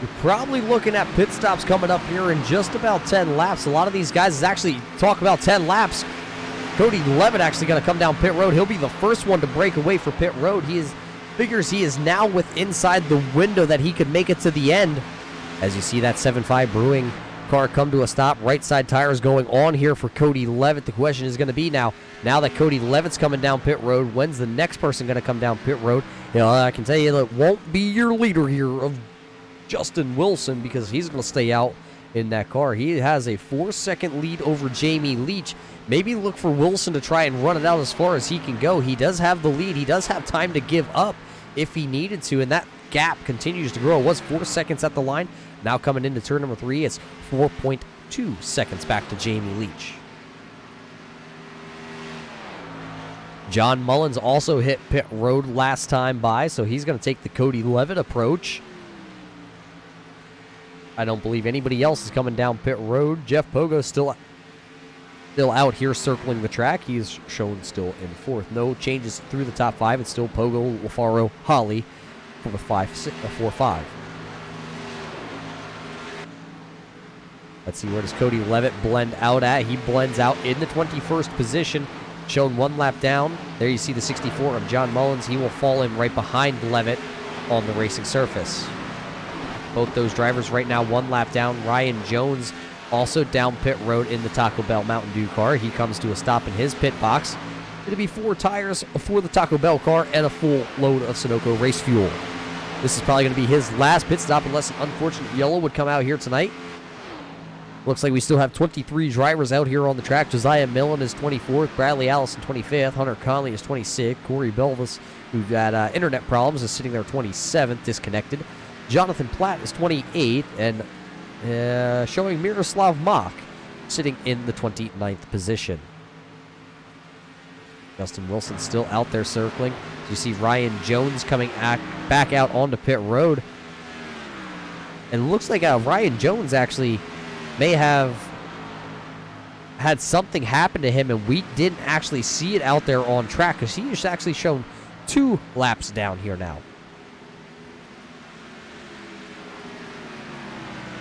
You're probably looking at pit stops coming up here in just about 10 laps. A lot of these guys actually talk about 10 laps. Cody Levitt actually going to come down pit road. He'll be the first one to break away for pit road. Figures he is now inside the window that he could make it to the end. As you see that 7.5 Brewing car come to a stop. Right side tires going on here for Cody Levitt. The question is going to be now that Cody Levitt's coming down pit road, when's the next person going to come down pit road? I can tell you that it won't be your leader here of Justin Wilson, because he's going to stay out in that car. He has a 4-second lead over Jamie Leach. Maybe look for Wilson to try and run it out as far as he can go. He does have the lead. He does have time to give up if he needed to, and that gap continues to grow. It was 4 seconds at the line. Now coming into turn number 3, it's 4.2 seconds back to Jamie Leach. John Mullins also hit pit road last time by, so he's going to take the Cody Levitt approach. I don't believe anybody else is coming down pit road. Jeff Pogo still out here circling the track. He's shown still in 4th. No changes through the top 5. It's still Pogo, LaFaro, Holly for the 4-5. Let's see, where does Cody Levitt blend out at? He blends out in the 21st position, shown 1 lap down. There you see the 64 of John Mullins. He will fall in right behind Levitt on the racing surface. Both those drivers right now 1 lap down. Ryan Jones also down pit road in the Taco Bell Mountain Dew car. He comes to a stop in his pit box. It'll be 4 tires for the Taco Bell car and a full load of Sunoco race fuel. This is probably going to be his last pit stop unless an unfortunate yellow would come out here tonight. Looks like we still have 23 drivers out here on the track. Josiah Millen is 24th. Bradley Allison 25th. Hunter Conley is 26th. Corey Belvis, who got internet problems, is sitting there 27th, disconnected. Jonathan Platt is 28th, and showing Miroslav Mach sitting in the 29th position. Justin Wilson still out there circling. You see Ryan Jones coming back out onto pit road. And it looks like Ryan Jones actually may have had something happen to him, and we didn't actually see it out there on track, because he is actually shown 2 laps down here now.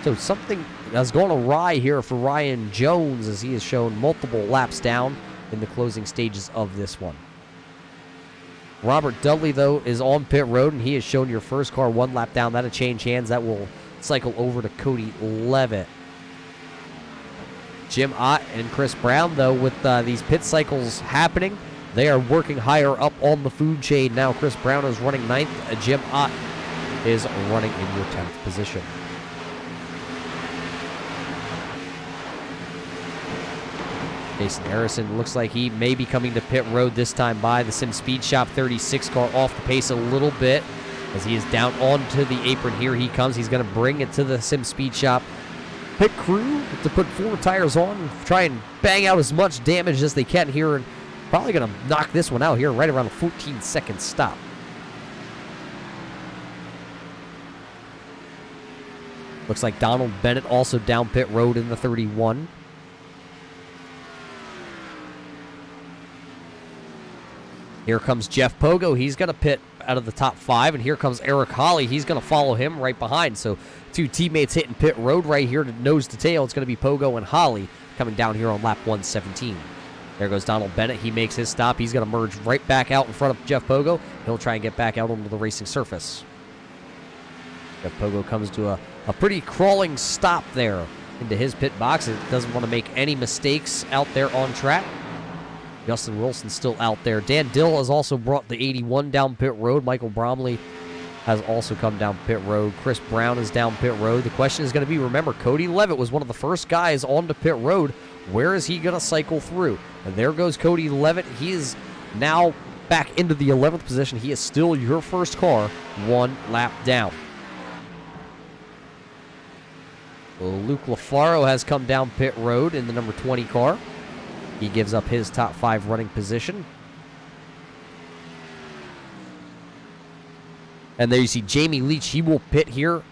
So something has gone awry here for Ryan Jones, as he has shown multiple laps down in the closing stages of this one. Robert Dudley, though, is on pit road, and he has shown your first car 1 lap down. That'll change hands. That will cycle over to Cody Levitt. Jim Ott and Chris Brown, though, with these pit cycles happening, they are working higher up on the food chain. Now Chris Brown is running 9th. Jim Ott is running in your 10th position. Jason Harrison looks like he may be coming to pit road this time by. The Sim Speed Shop 36 car off the pace a little bit as he is down onto the apron. Here he comes. He's going to bring it to the Sim Speed Shop pit crew to put 4 tires on and try and bang out as much damage as they can here, and probably going to knock this one out here right around a 14-second stop. Looks like Donald Bennett also down pit road in the 31. Here comes Jeff Pogo. He's going to pit out of the top 5. And here comes Eric Holly. He's going to follow him right behind. So 2 teammates hitting pit road right here to nose to tail. It's going to be Pogo and Holly coming down here on lap 117. There goes Donald Bennett. He makes his stop. He's going to merge right back out in front of Jeff Pogo. He'll try and get back out onto the racing surface. Jeff Pogo comes to a pretty crawling stop there into his pit box. It doesn't want to make any mistakes out there on track. Justin Wilson's still out there. Dan Dill has also brought the 81 down pit road. Michael Bromley has also come down pit road. Chris Brown is down pit road. The question is going to be, remember, Cody Levitt was one of the first guys onto pit road. Where is he going to cycle through? And there goes Cody Levitt. He is now back into the 11th position. He is still your first car, 1 lap down. Well, Luke LaFaro has come down pit road in the number 20 car. He gives up his top 5 running position. And there you see Jamie Leach. He will pit here.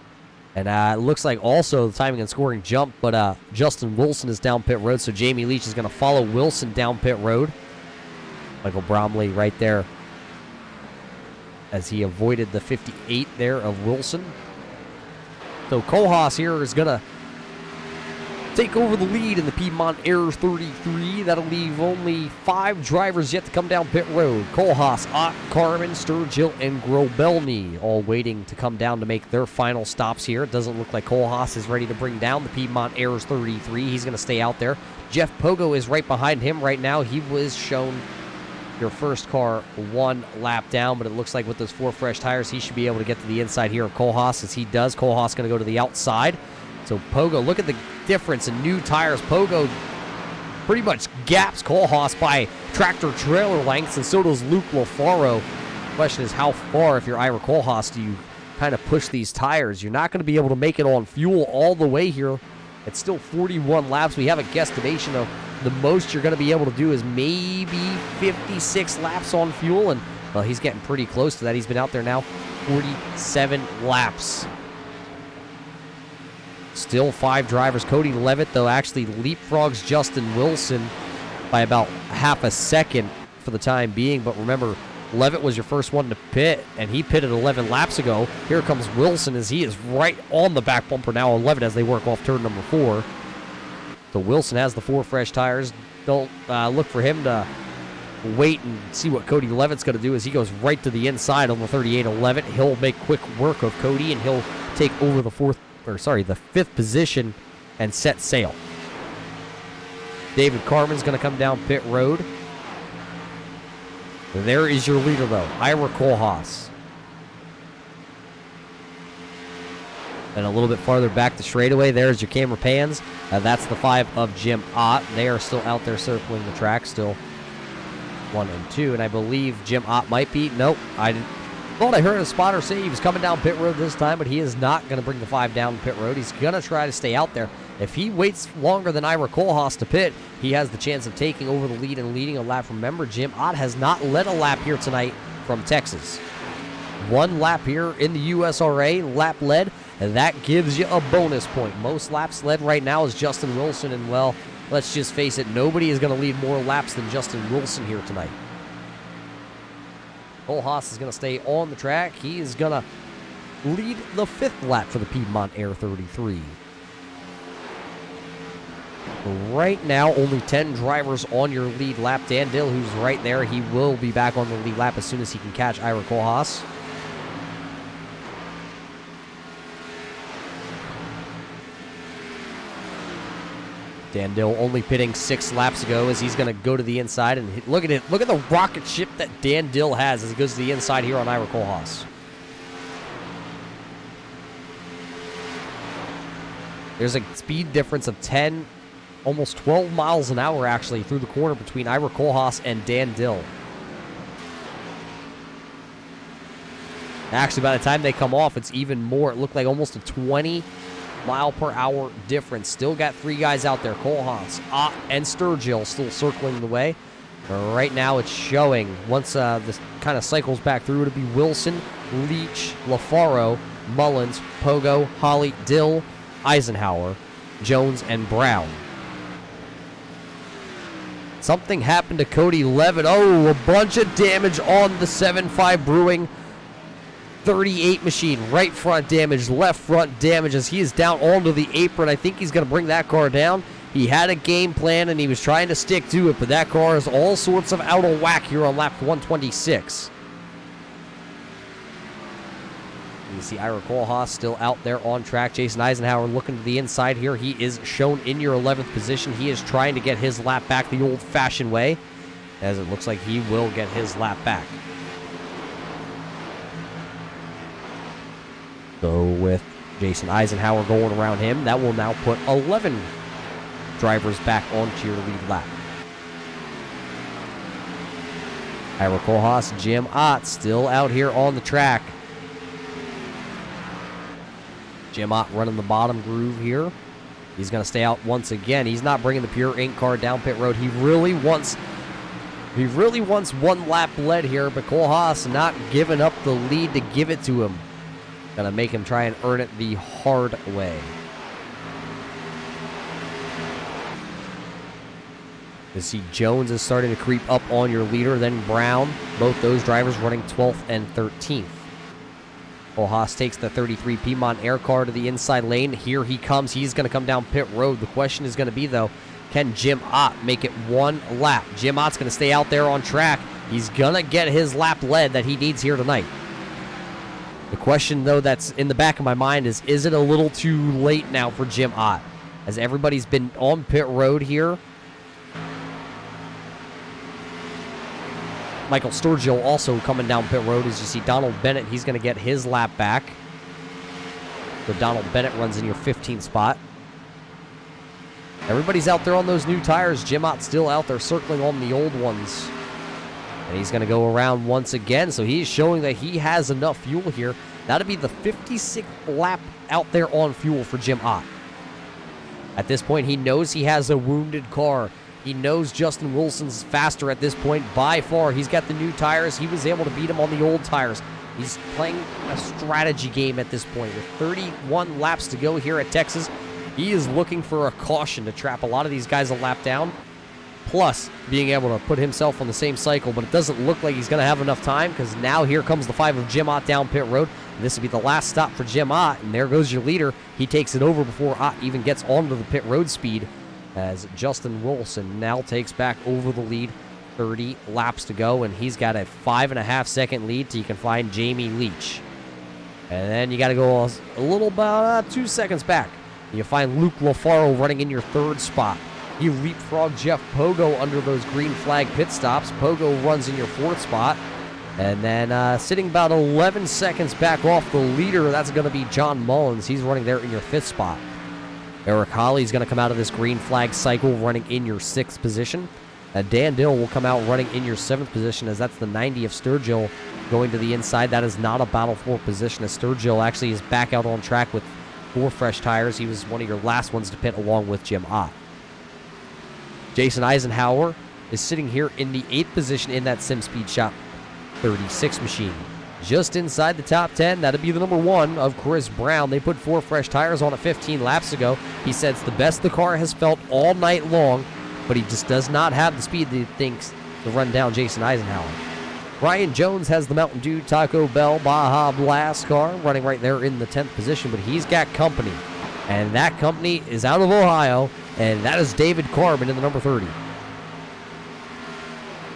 And it looks like also the timing and scoring jump, but Justin Wilson is down pit road, so Jamie Leach is going to follow Wilson down pit road. Michael Bromley right there as he avoided the 58 there of Wilson. So Kohlhaas here is going to take over the lead in the Piedmont Air 33. That'll leave only 5 drivers yet to come down pit road. Kohlhaas, Ott, Carmen, Sturgill, and Grobelny all waiting to come down to make their final stops here. It doesn't look like Kohlhaas is ready to bring down the Piedmont Air 33. He's going to stay out there. Jeff Pogo is right behind him right now. He was shown your first car 1 lap down, but it looks like with those 4 fresh tires, he should be able to get to the inside here of Kohlhaas. As he does, Kohlhaas going to go to the outside. So Pogo, look at the difference in new tires. Pogo pretty much gaps Kohlhaas by tractor trailer lengths, and so does Luke LaFaro. The question is, how far, if you're Ira Kohlhaas, do you kind of push these tires? You're not going to be able to make it on fuel all the way here. It's still 41 laps. We have a guesstimation of the most you're going to be able to do is maybe 56 laps on fuel, and well, he's getting pretty close to that. He's been out there now 47 laps. Still 5 drivers. Cody Levitt, though, actually leapfrogs Justin Wilson by about half a second for the time being. But remember, Levitt was your first one to pit, and he pitted 11 laps ago. Here comes Wilson as he is right on the back bumper now on Levitt as they work off turn number 4. So Wilson has the 4 fresh tires. Don't look for him to wait and see what Cody Levitt's going to do as he goes right to the inside on the 38 of Levitt. He'll make quick work of Cody, and he'll take over the 5th position and set sail. David Carmen's going to come down pit road. There is your leader, though, Ira Kohlhaas. And a little bit farther back the straightaway, there's your camera pans. That's the 5 of Jim Ott. They are still out there circling the track, still 1 and 2. And I believe Jim Ott might be. Nope, I thought I heard a spotter say he was coming down pit road this time, but he is not going to bring the 5 down pit road. He's going to try to stay out there. If he waits longer than Ira Kohlhaas to pit, he has the chance of taking over the lead and leading a lap. Remember, Jim Ott has not led a lap here tonight from Texas. 1 lap here in the USRA, lap led, and that gives you a bonus point. Most laps led right now is Justin Wilson, and well, let's just face it, nobody is going to lead more laps than Justin Wilson here tonight. Kohlhaas is going to stay on the track. He is going to lead the 5th lap for the Piedmont Air 33. Right now, only 10 drivers on your lead lap. Dan Dill, who's right there, he will be back on the lead lap as soon as he can catch Ira Kohlhaas. Dan Dill only pitting 6 laps ago as he's going to go to the inside. And look at it. Look at the rocket ship that Dan Dill has as he goes to the inside here on Ira Kohlhaas. There's a speed difference of 10, almost 12 miles an hour actually through the corner between Ira Kohlhaas and Dan Dill. Actually, by the time they come off, it's even more. It looked like almost a 20-mile-per-hour difference. Still got 3 guys out there. Kohlhaas, Ott, and Sturgill still circling the way. Right now it's showing, once this kind of cycles back through, it'll be Wilson, Leach, LaFaro, Mullins, Pogo, Holly, Dill, Eisenhower, Jones, and Brown. Something happened to Cody Levitt. Oh, a bunch of damage on the 7.5 Brewing 38 machine. Right front damage, left front damage as he is down onto the apron. I think he's going to bring that car down. He had a game plan and he was trying to stick to it, but that car is all sorts of out of whack here on lap 126. You see Ira Kohlhaas still out there on track. Jason Eisenhower looking to the inside here. He is shown in your 11th position. He is trying to get his lap back the old-fashioned way, as it looks like he will get his lap back. So with Jason Eisenhower going around him, that will now put 11 drivers back onto your lead lap. Ira Kohlhaas, Jim Ott still out here on the track. Jim Ott running the bottom groove here. He's going to stay out once again. He's not bringing the Pure Ink car down pit road. He really wants one lap lead here, but Kohlhaas not giving up the lead to give it to him. Going to make him try and earn it the hard way. You see Jones is starting to creep up on your leader, then Brown. Both those drivers running 12th and 13th. Kohlhaas takes the 33 Piedmont Air car to the inside lane. Here he comes. He's going to come down pit road. The question is going to be, though, can Jim Ott make it one lap? Jim Ott's going to stay out there on track. He's going to get his lap lead that he needs here tonight. The question, though, that's in the back of my mind is it a little too late now for Jim Ott? As everybody's been on pit road here. Michael Sturgill also coming down pit road. As you see Donald Bennett, he's going to get his lap back. So Donald Bennett runs in your 15th spot. Everybody's out there on those new tires. Jim Ott still out there circling on the old ones. And he's going to go around once again. So he's showing that he has enough fuel here. That'll be the 56th lap out there on fuel for Jim Ott. At this point, he knows he has a wounded car. He knows Justin Wilson's faster at this point by far. He's got the new tires. He was able to beat him on the old tires. He's playing a strategy game at this point. With 31 laps to go here at Texas, he is looking for a caution to trap a lot of these guys a lap down, plus being able to put himself on the same cycle, but it doesn't look like he's going to have enough time because now here comes the 5 of Jim Ott down pit road. And this will be the last stop for Jim Ott, and there goes your leader. He takes it over before Ott even gets onto the pit road speed, as Justin Wilson now takes back over the lead. 30 laps to go, and he's got a 5.5 second lead till you can find Jamie Leach. And then you got to go a little about 2 seconds back. You find Luke LaFaro running in your 3rd spot. You leapfrog Jeff Pogo under those green flag pit stops. Pogo runs in your 4th spot. And then sitting about 11 seconds back off the leader, that's going to be John Mullins. He's running there in your 5th spot. Eric Holly's going to come out of this green flag cycle running in your 6th position. Dan Dill will come out running in your 7th position, as that's the 90 of Sturgill going to the inside. That is not a Battle for position, as Sturgill actually is back out on track with 4 fresh tires. He was one of your last ones to pit along with Jim Ott. Jason Eisenhower is sitting here in the 8th position in that SimSpeed Shop 36 machine. Just inside the top 10, that'd be the number 1 of Chris Brown. They put 4 fresh tires on it 15 laps ago. He said it's the best the car has felt all night long, but he just does not have the speed that he thinks to run down Jason Eisenhower. Ryan Jones has the Mountain Dew Taco Bell Baja Blast car running right there in the 10th position, but he's got company, and that company is out of Ohio, and that is David Carmen in the number 30.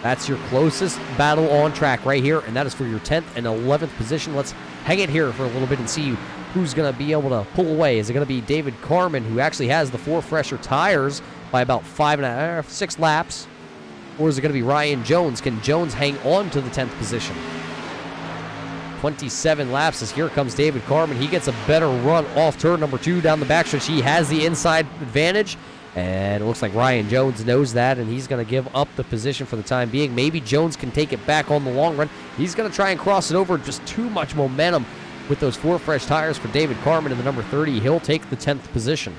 That's your closest battle on track right here, and that is for your 10th and 11th position. Let's hang it here for a little bit and see who's going to be able to pull away. Is it going to be David Carmen, who actually has the 4 fresher tires by about 6 laps? Or is it going to be Ryan Jones? Can Jones hang on to the 10th position? 27 laps as here comes David Carmen. He gets a better run off turn number 2 down the backstretch. He has the inside advantage. And it looks like Ryan Jones knows that, and he's going to give up the position for the time being. Maybe Jones can take it back on the long run. He's going to try and cross it over. Just too much momentum with those 4 fresh tires for David Carmen in the number 30. He'll take the 10th position.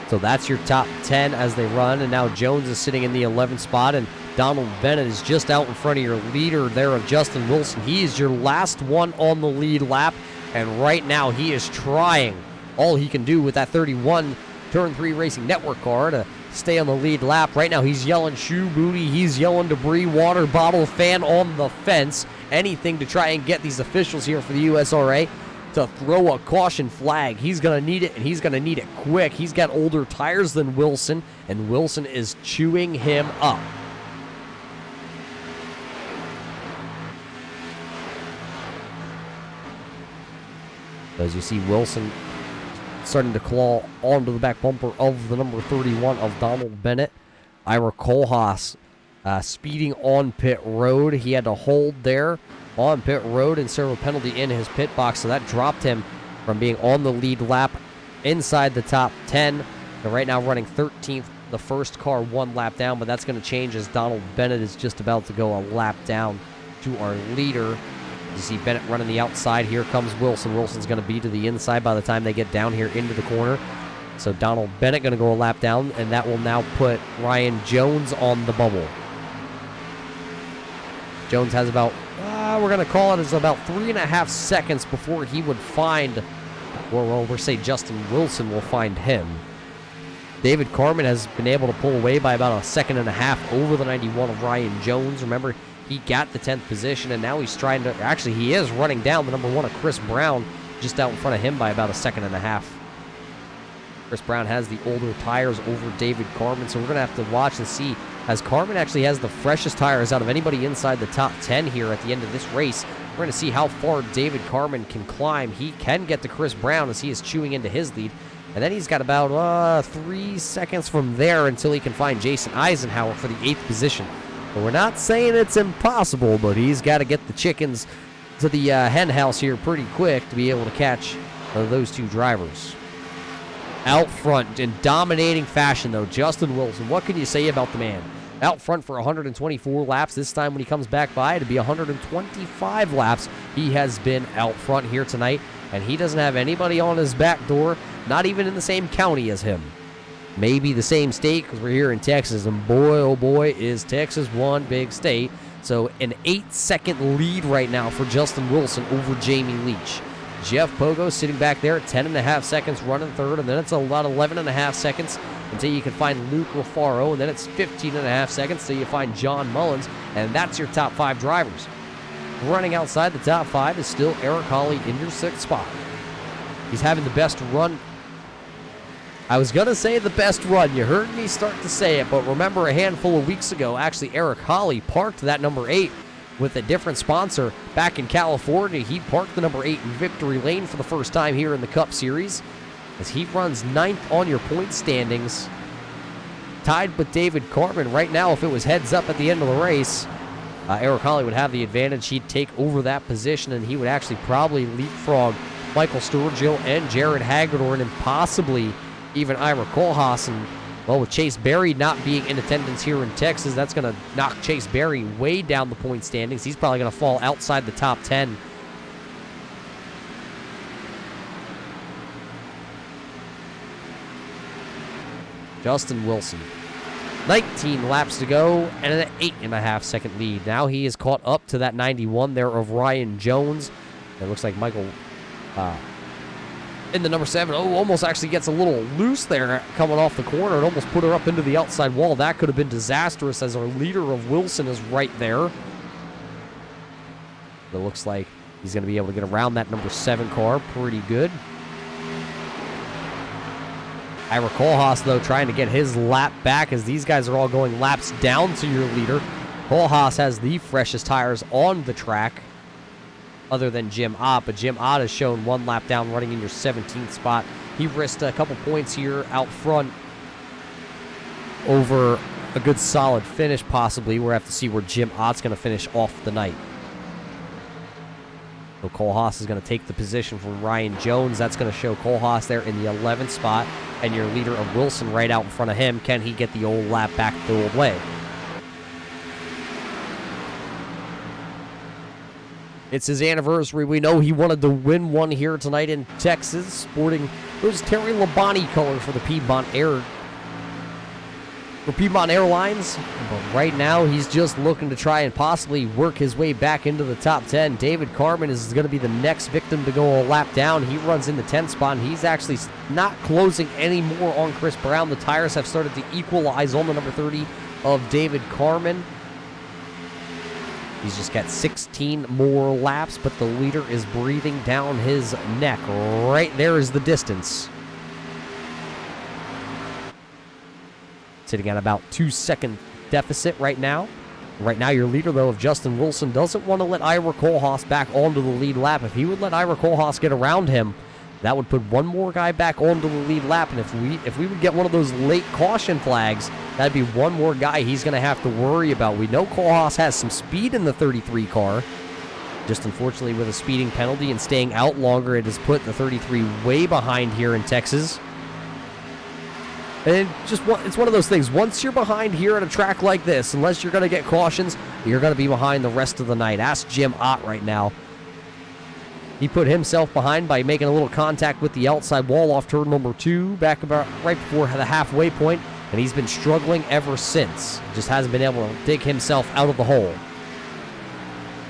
So that's your top 10 as they run, and now Jones is sitting in the 11th spot, and Donald Bennett is just out in front of your leader there of Justin Wilson. He is your last one on the lead lap. And right now he is trying all he can do with that 31 Turn 3 Racing Network car to stay on the lead lap. Right now he's yelling shoe booty, he's yelling debris, water bottle, fan on the fence. Anything to try and get these officials here for the USRA to throw a caution flag. He's going to need it, and he's going to need it quick. He's got older tires than Wilson, and Wilson is chewing him up. As you see Wilson starting to claw onto the back bumper of the number 31 of Donald Bennett. Ira Kohlhaas speeding on pit road. He had to hold there on pit road and serve a penalty in his pit box, so that dropped him from being on the lead lap inside the top 10. They're right now running 13th. The first car one lap down, but that's going to change as Donald Bennett is just about to go a lap down to our leader. You see Bennett running the outside. Here comes Wilson. Wilson's going to be to the inside by the time they get down here into the corner. So Donald Bennett going to go a lap down, and that will now put Ryan Jones on the bubble. Jones has about, we're going to call it as about 3.5 seconds before he would find, well, we'll say Justin Wilson will find him. David Carmen has been able to pull away by about 1.5 seconds over the 91 of Ryan Jones. Remember, he got the 10th position, and now he's trying to, actually, he is running down the number 1 of Chris Brown, just out in front of him by about 1.5 seconds. Chris Brown has the older tires over David Carmen, so we're going to have to watch and see, as Carmen actually has the freshest tires out of anybody inside the top 10 here at the end of this race. We're going to see how far David Carmen can climb. He can get to Chris Brown as he is chewing into his lead. And then he's got about 3 seconds from there until he can find Jason Eisenhower for the 8th position. But we're not saying it's impossible, but he's got to get the chickens to the hen house here pretty quick to be able to catch those two drivers. Out front in dominating fashion, though, Justin Wilson. What can you say about the man? Out front for 124 laps. This time when he comes back by, to be 125 laps. He has been out front here tonight, and he doesn't have anybody on his back door, not even in the same county as him. Maybe the same state, because we're here in Texas, and boy, oh boy, is Texas one big state. So an 8-second lead right now for Justin Wilson over Jamie Leach. Jeff Pogo sitting back there at 10.5 seconds running third, and then it's about 11.5 seconds until you can find Luke Lafaro, and then it's 15.5 seconds until you find John Mullins, and that's your top 5 drivers. Running outside the top 5 is still Eric Hawley in your 6th spot. He's having the best run. I was going to say the best run. You heard me start to say it, but remember a handful of weeks ago, actually Eric Hawley parked that number 8 with a different sponsor back in California. He parked the number 8 in victory lane for the first time here in the Cup Series as he runs 9th on your point standings, tied with David Carmen. Right now, if it was heads up at the end of the race, Eric Hawley would have the advantage. He'd take over that position, and he would actually probably leapfrog Michael Sturgill and Jared Hagedorn, and possibly even Ira Kohlhaas. And well, with Chase Berry not being in attendance here in Texas, that's going to knock Chase Berry way down the point standings. He's probably going to fall outside the top 10. Justin Wilson, 19 laps to go and an 8.5 second lead. Now he is caught up to that 91 there of Ryan Jones. It looks like Michael in the number 7. Oh, almost actually gets a little loose there coming off the corner and almost put her up into the outside wall. That could have been disastrous as our leader of Wilson is right there. It looks like he's going to be able to get around that number 7 car pretty good. Ira Kohlhaas, though, trying to get his lap back as these guys are all going laps down to your leader. Kohlhaas has the freshest tires on the track, other than Jim Ott, but Jim Ott has shown 1 lap down running in your 17th spot. He risked a couple points here out front over a good solid finish possibly. We'll have to see where Jim Ott's going to finish off the night. So Kohlhaas is going to take the position from Ryan Jones. That's going to show Kohlhaas there in the 11th spot, and your leader of Wilson right out in front of him. Can he get the old lap back the old way? It's his anniversary. We know he wanted to win one here tonight in Texas, sporting those Terry Labonte colors for the Piedmont Air for Piedmont Airlines. But right now, he's just looking to try and possibly work his way back into the top 10. David Carmen is going to be the next victim to go a lap down. He runs in the 10th spot, and he's actually not closing any more on Chris Brown. The tires have started to equalize on the number 30 of David Carmen. He's just got 16 more laps, but the leader is breathing down his neck. Right there is the distance. Sitting at about 2-second deficit right now. Right now, your leader, though, of Justin Wilson, doesn't want to let Ira Kohlhaas back onto the lead lap. If he would let Ira Kohlhaas get around him, that would put one more guy back onto the lead lap. And if we would get one of those late caution flags, that'd be one more guy he's going to have to worry about. We know Kohlhaas has some speed in the 33 car. Just unfortunately, with a speeding penalty and staying out longer, it has put the 33 way behind here in Texas. And it's one of those things. Once you're behind here at a track like this, unless you're going to get cautions, you're going to be behind the rest of the night. Ask Jim Ott right now. He put himself behind by making a little contact with the outside wall off turn number 2, back about right before the halfway point, and he's been struggling ever since. Just hasn't been able to dig himself out of the hole.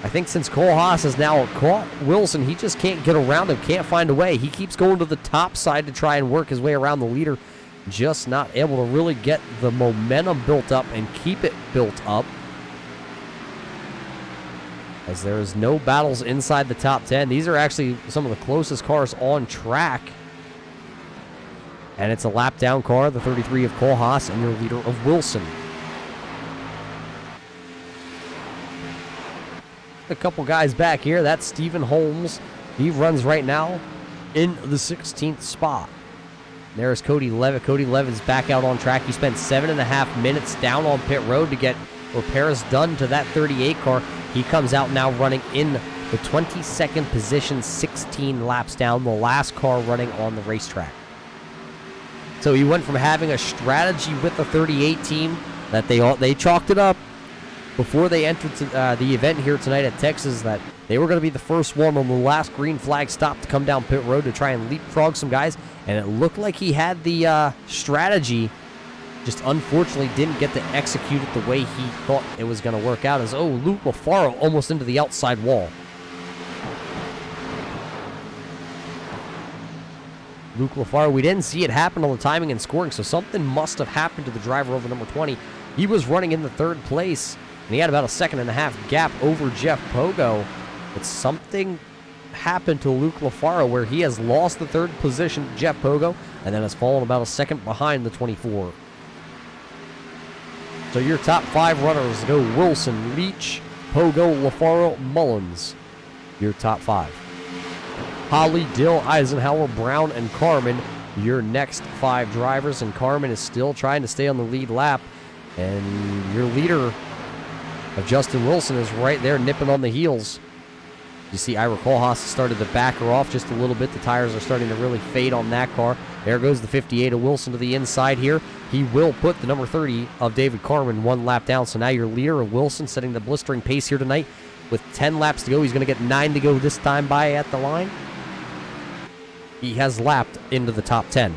I think since Kohlhaas has now caught Wilson, he just can't get around him, can't find a way. He keeps going to the top side to try and work his way around the leader. Just not able to really get the momentum built up and keep it built up. As there is no battles inside the top 10. These are actually some of the closest cars on track. And it's a lap down car, the 33 of Kohlhaas and your leader of Wilson. A couple guys back here. That's Stephen Holmes. He runs right now in the 16th spot. There's Cody Levitt. Cody Levitt's back out on track. He spent 7.5 minutes down on pit road to get repairs done to that 38 car. He comes out now running in the 22nd position, 16 laps down, the last car running on the racetrack. So he went from having a strategy with the 38 team that they chalked it up before they entered the event here tonight at Texas, that they were going to be the first one on the last green flag stop to come down pit road to try and leapfrog some guys. And it looked like he had the strategy, just unfortunately didn't get to execute it the way he thought it was going to work out. As Luke LaFaro almost into the outside wall. Luke LaFaro, we didn't see it happen on the timing and scoring, so something must have happened to the driver over number 20. He was running in the 3rd place, and he had about a 1.5-second gap over Jeff Pogo. But something happened to Luke LaFaro where he has lost the 3rd position to Jeff Pogo and then has fallen about a second behind the 24. So your top 5 runners go Wilson, Leach, Pogo, LaFaro, Mullins. Your top 5. Holly, Dill, Eisenhower, Brown, and Carmen, your next 5 drivers. And Carmen is still trying to stay on the lead lap. And your leader of Justin Wilson is right there nipping on the heels. You see Ira Kohlhaas started to back her off just a little bit. The tires are starting to really fade on that car. There goes the 58 of Wilson to the inside here. He will put the number 30 of David Carmen 1 lap down. So now your leader of Wilson setting the blistering pace here tonight. With 10 laps to go, he's going to get 9 to go this time by at the line. He has lapped into the top 10.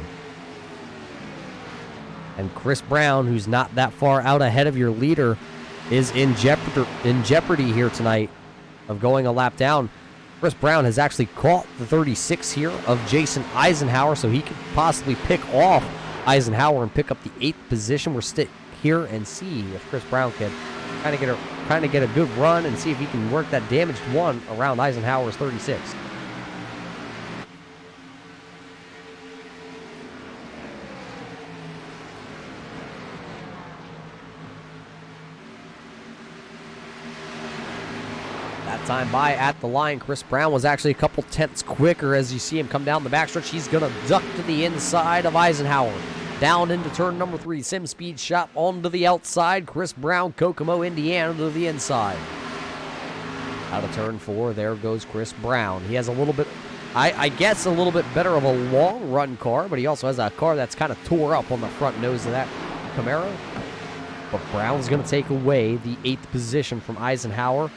And Chris Brown, who's not that far out ahead of your leader, is in jeopardy here tonight of going a lap down. Chris Brown has actually caught the 36 here of Jason Eisenhower, so he could possibly pick off Eisenhower and pick up the 8th position. We're stick here and see if Chris Brown can kind of get a good run and see if he can work that damaged one around Eisenhower's 36. Time by at the line. Chris Brown was actually a couple tenths quicker as you see him come down the backstretch. He's going to duck to the inside of Eisenhower. Down into turn number 3. Sim Speed Shop onto the outside. Chris Brown, Kokomo, Indiana to the inside. Out of turn 4, there goes Chris Brown. He has a little bit, I guess, a little bit better of a long run car, but he also has a car that's kind of tore up on the front nose of that Camaro. But Brown's going to take away the 8th position from Eisenhower.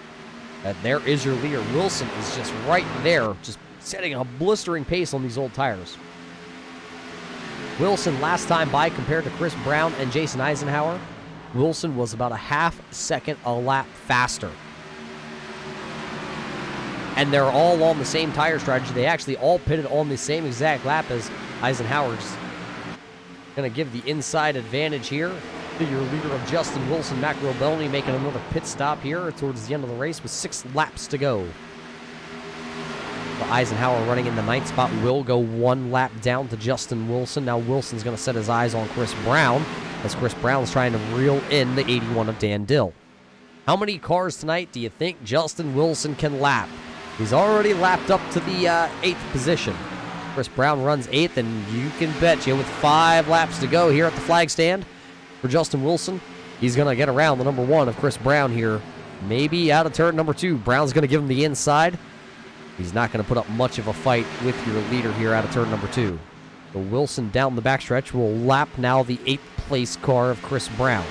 And there is your leader. Wilson is just right there, just setting a blistering pace on these old tires. Wilson last time by compared to Chris Brown and Jason Eisenhower, Wilson was about a half second a lap faster. And they're all on the same tire strategy. They actually all pitted on the same exact lap as Eisenhower's. Going to give the inside advantage here to your leader of Justin Wilson, Mac Robelny, making another pit stop here towards the end of the race with 6 laps to go. Eisenhower running in the 9th spot will go 1 lap down to Justin Wilson. Now Wilson's going to set his eyes on Chris Brown as Chris Brown's trying to reel in the 81 of Dan Dill. How many cars tonight do you think Justin Wilson can lap? He's already lapped up to the 8th position. Chris Brown runs 8th, and you can bet you with 5 laps to go here at the flag stand for Justin Wilson, he's going to get around the number 1 of Chris Brown here. Maybe out of turn number 2. Brown's going to give him the inside. He's not going to put up much of a fight with your leader here out of turn number 2. So Wilson down the backstretch will lap now the 8th place car of Chris Brown.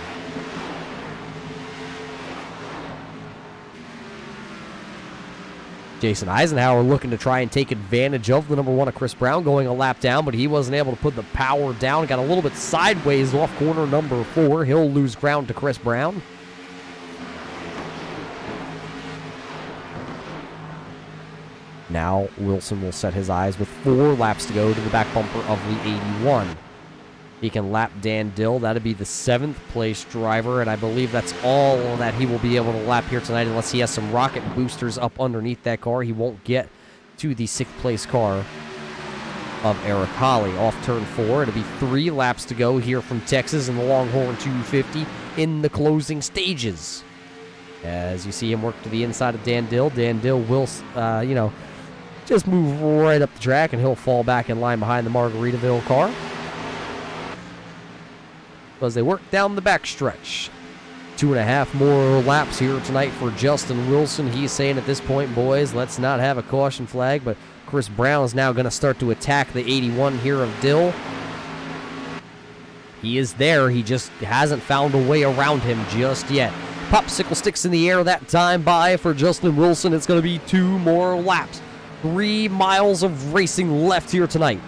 Jason Eisenhower looking to try and take advantage of the number 1 of Chris Brown, going a lap down, but he wasn't able to put the power down. Got a little bit sideways off corner number 4. He'll lose ground to Chris Brown. Now Wilson will set his eyes with 4 laps to go to the back bumper of the 81. He can lap Dan Dill. That'd be the 7th place driver, and I believe that's all that he will be able to lap here tonight unless he has some rocket boosters up underneath that car. He won't get to the 6th place car of Eric Holly. Off turn 4, it'll be 3 laps to go here from Texas in the Longhorn 250 in the closing stages. As you see him work to the inside of Dan Dill. Dan Dill will, just move right up the track, and he'll fall back in line behind the Margaritaville car as they work down the backstretch. 2.5 more laps here tonight for Justin Wilson. He's saying at this point, boys, let's not have a caution flag, but Chris Brown is now going to start to attack the 81 here of Dill. He is there. He just hasn't found a way around him just yet. Popsicle sticks in the air that time by for Justin Wilson. It's going to be 2 more laps. 3 miles of racing left here tonight.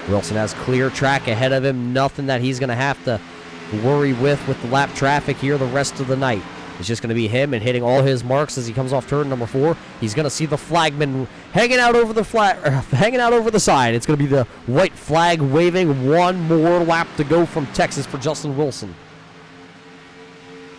Wilson has clear track ahead of him. Nothing that he's going to have to worry with the lap traffic here the rest of the night. It's just going to be him and hitting all his marks as he comes off turn number 4. He's going to see the flagman hanging out over the side. It's going to be the white flag waving. 1 more lap to go from Texas for Justin Wilson.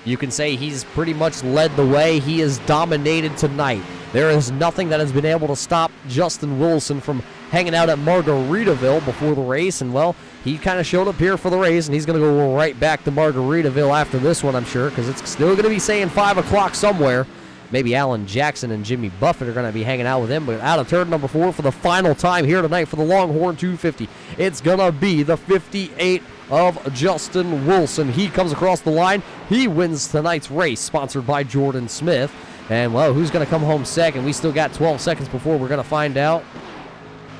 You can say he's pretty much led the way. He has dominated tonight. There is nothing that has been able to stop Justin Wilson from hanging out at Margaritaville before the race. And, well, he kind of showed up here for the race, and he's going to go right back to Margaritaville after this one, I'm sure, because it's still going to be saying 5 o'clock somewhere. Maybe Alan Jackson and Jimmy Buffett are going to be hanging out with him. But out of turn number 4 for the final time here tonight for the Longhorn 250, it's going to be the 58 of Justin Wilson. He comes across the line. He wins tonight's race, sponsored by Jordan Smith. And, well, who's going to come home second? We still got 12 seconds before we're going to find out.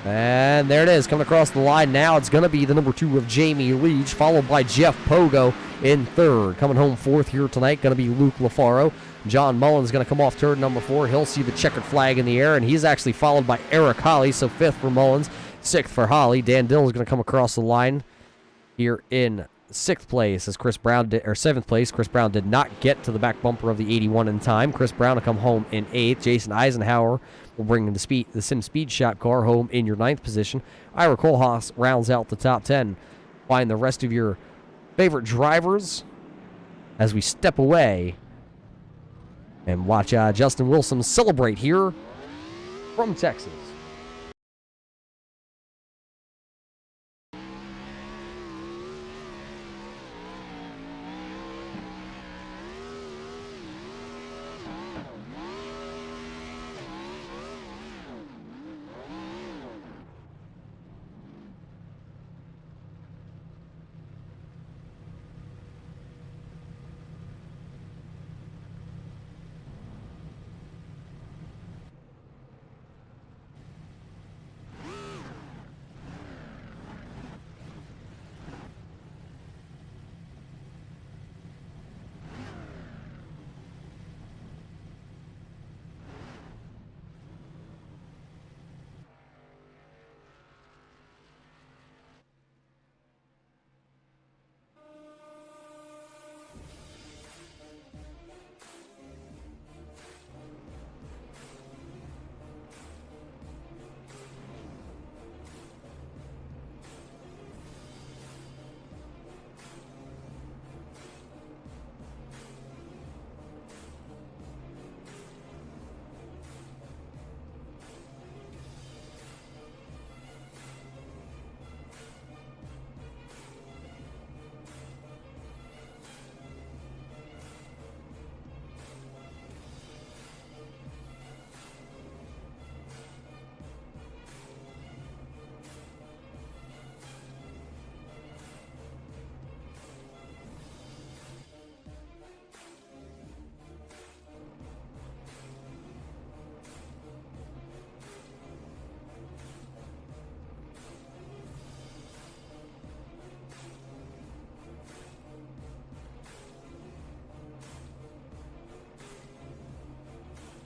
And there it is, coming across the line now. It's going to be the number 2 of Jamie Leach, followed by Jeff Pogo in 3rd. Coming home 4th here tonight, going to be Luke LaFaro. John Mullins going to come off turn number 4. He'll see the checkered flag in the air, and he's actually followed by Eric Holly, so 5th for Mullins, 6th for Holly. Dan Dill is going to come across the line here in 6th place as Chris Brown did, or 7th place. Chris Brown did not get to the back bumper of the 81 in time. Chris Brown will come home in 8th. Jason Eisenhower will bring the Sim Speed Shop car home in your 9th position. Ira Kohlhaas rounds out the top 10. Find the rest of your favorite drivers as we step away and watch Justin Wilson celebrate here from Texas.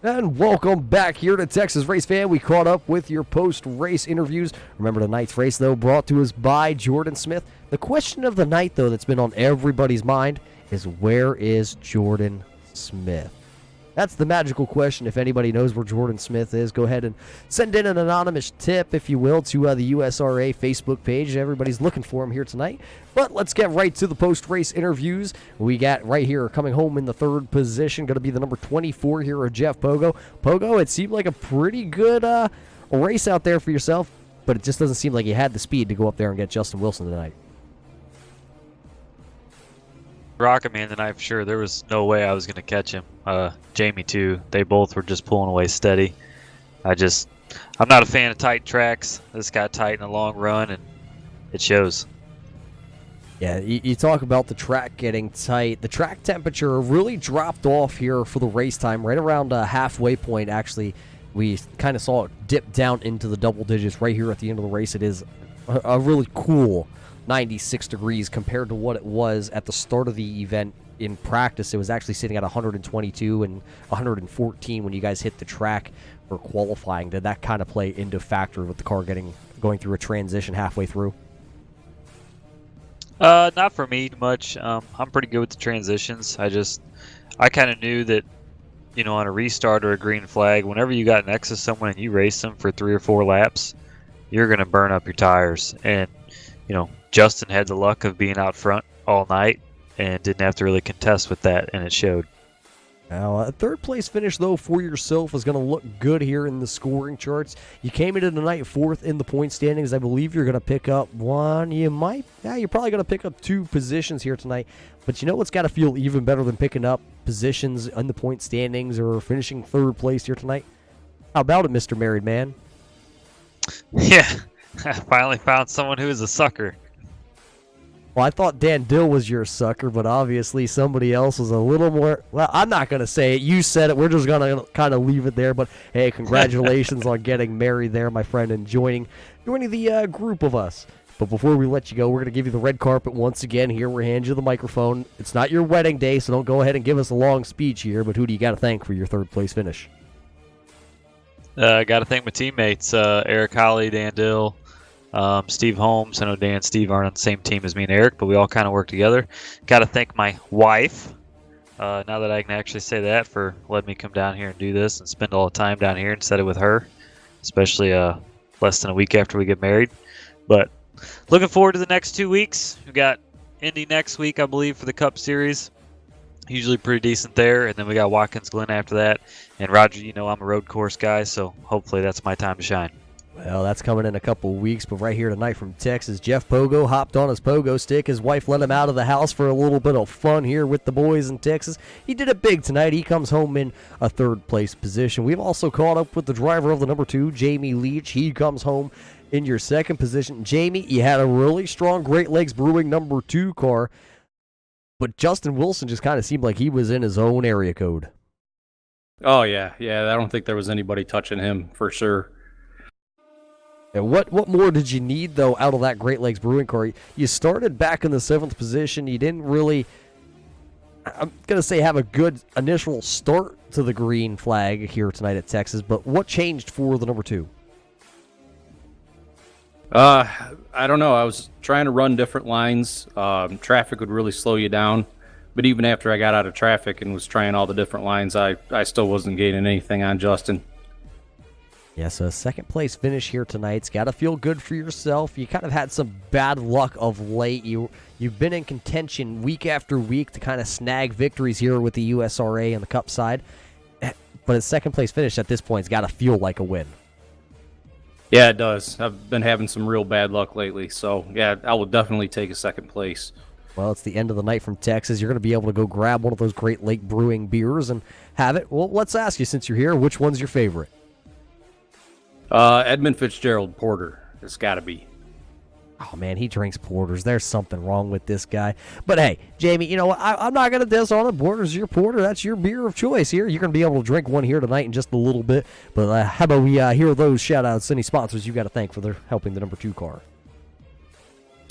And welcome back here to Texas Race Fan. We caught up with your post-race interviews. Remember tonight's race, though, brought to us by Jordan Smith. The question of the night, though, that's been on everybody's mind is, where is Jordan Smith? That's the magical question. If anybody knows where Jordan Smith is, go ahead and send in an anonymous tip, if you will, to the USRA Facebook page. Everybody's looking for him here tonight. But let's get right to the post-race interviews. We got right here coming home in the third position, going to be the number 24 here of Jeff Pogo. Pogo, it seemed like a pretty good race out there for yourself, but it just doesn't seem like you had the speed to go up there and get Justin Wilson tonight. Rocket Man tonight for sure. There was no way I was going to catch him. Jamie too. They both were just pulling away steady. I'm not a fan of tight tracks. This got tight in the long run, and it shows. Yeah, you talk about the track getting tight. The track temperature really dropped off here for the race time, right around halfway point. Actually, we kind of saw it dip down into the double digits right here at the end of the race. It is a really cool 96 degrees compared to what it was at the start of the event. In practice, it was actually sitting at 122 and 114 when you guys hit the track for qualifying. Did that kind of play into factor with the car going through a transition halfway through? Not for me much. I'm pretty good with the transitions. I kind of knew that, on a restart or a green flag, whenever you got next to someone and you race them for 3 or 4 laps, you're going to burn up your tires. And, Justin had the luck of being out front all night and didn't have to really contest with that, and it showed. Now, a third place finish, though, for yourself is going to look good here in the scoring charts. You came into tonight fourth in the point standings. I believe you're going to pick up one. You're probably going to pick up 2 positions here tonight. But you know what's got to feel even better than picking up positions in the point standings or finishing third place here tonight? How about it, Mr. Married Man? Yeah, I finally found someone who is a sucker. Well, I thought Dan Dill was your sucker, but obviously somebody else was a little more... Well, I'm not going to say it. You said it. We're just going to kind of leave it there. But, hey, congratulations on getting married there, my friend, and joining the group of us. But before we let you go, we're going to give you the red carpet once again here. We're handing you the microphone. It's not your wedding day, so don't go ahead and give us a long speech here. But who do you got to thank for your third-place finish? I got to thank my teammates, Eric Holly, Dan Dill, Steve Holmes. I know Dan and Steve aren't on the same team as me and Eric, but we all kind of work together. Got to thank my wife, now that I can actually say that, for letting me come down here and do this and spend all the time down here instead of with her, especially less than a week after we get married. But looking forward to the next 2 weeks. We got Indy next week, I believe, for the Cup Series. Usually pretty decent there, and then we got Watkins Glen after that. And Roger, I'm a road course guy, so hopefully that's my time to shine. Well, that's coming in a couple weeks, but right here tonight from Texas, Jeff Pogo hopped on his pogo stick. His wife let him out of the house for a little bit of fun here with the boys in Texas. He did it big tonight. He comes home in a third-place position. We've also caught up with the driver of the number 2, Jamie Leach. He comes home in your second position. Jamie, you had a really strong Great Lakes Brewing number 2 car, but Justin Wilson just kind of seemed like he was in his own area code. Oh, yeah. I don't think there was anybody touching him for sure. And what more did you need, though, out of that Great Lakes Brewing car? You started back in the 7th position. You didn't really, I'm going to say, have a good initial start to the green flag here tonight at Texas, but what changed for the number 2? I don't know. I was trying to run different lines. Traffic would really slow you down. But even after I got out of traffic and was trying all the different lines, I still wasn't gaining anything on Justin. Yeah, so a second-place finish here tonight's got to feel good for yourself. You kind of had some bad luck of late. You've been in contention week after week to kind of snag victories here with the USRA and the Cup side. But a second-place finish at this point has got to feel like a win. Yeah, it does. I've been having some real bad luck lately. So, yeah, I will definitely take a second place. Well, it's the end of the night from Texas. You're going to be able to go grab one of those Great Lake Brewing beers and have it. Well, let's ask you, since you're here, which one's your favorite? Edmund Fitzgerald Porter. It's got to be. Oh, man, he drinks porters. There's something wrong with this guy. But, hey, Jamie, you know what? I'm not going to diss on it. Porter's your porter. That's your beer of choice here. You're going to be able to drink one here tonight in just a little bit. But how about we hear those shout-outs, any sponsors you got to thank for their helping the number 2 car?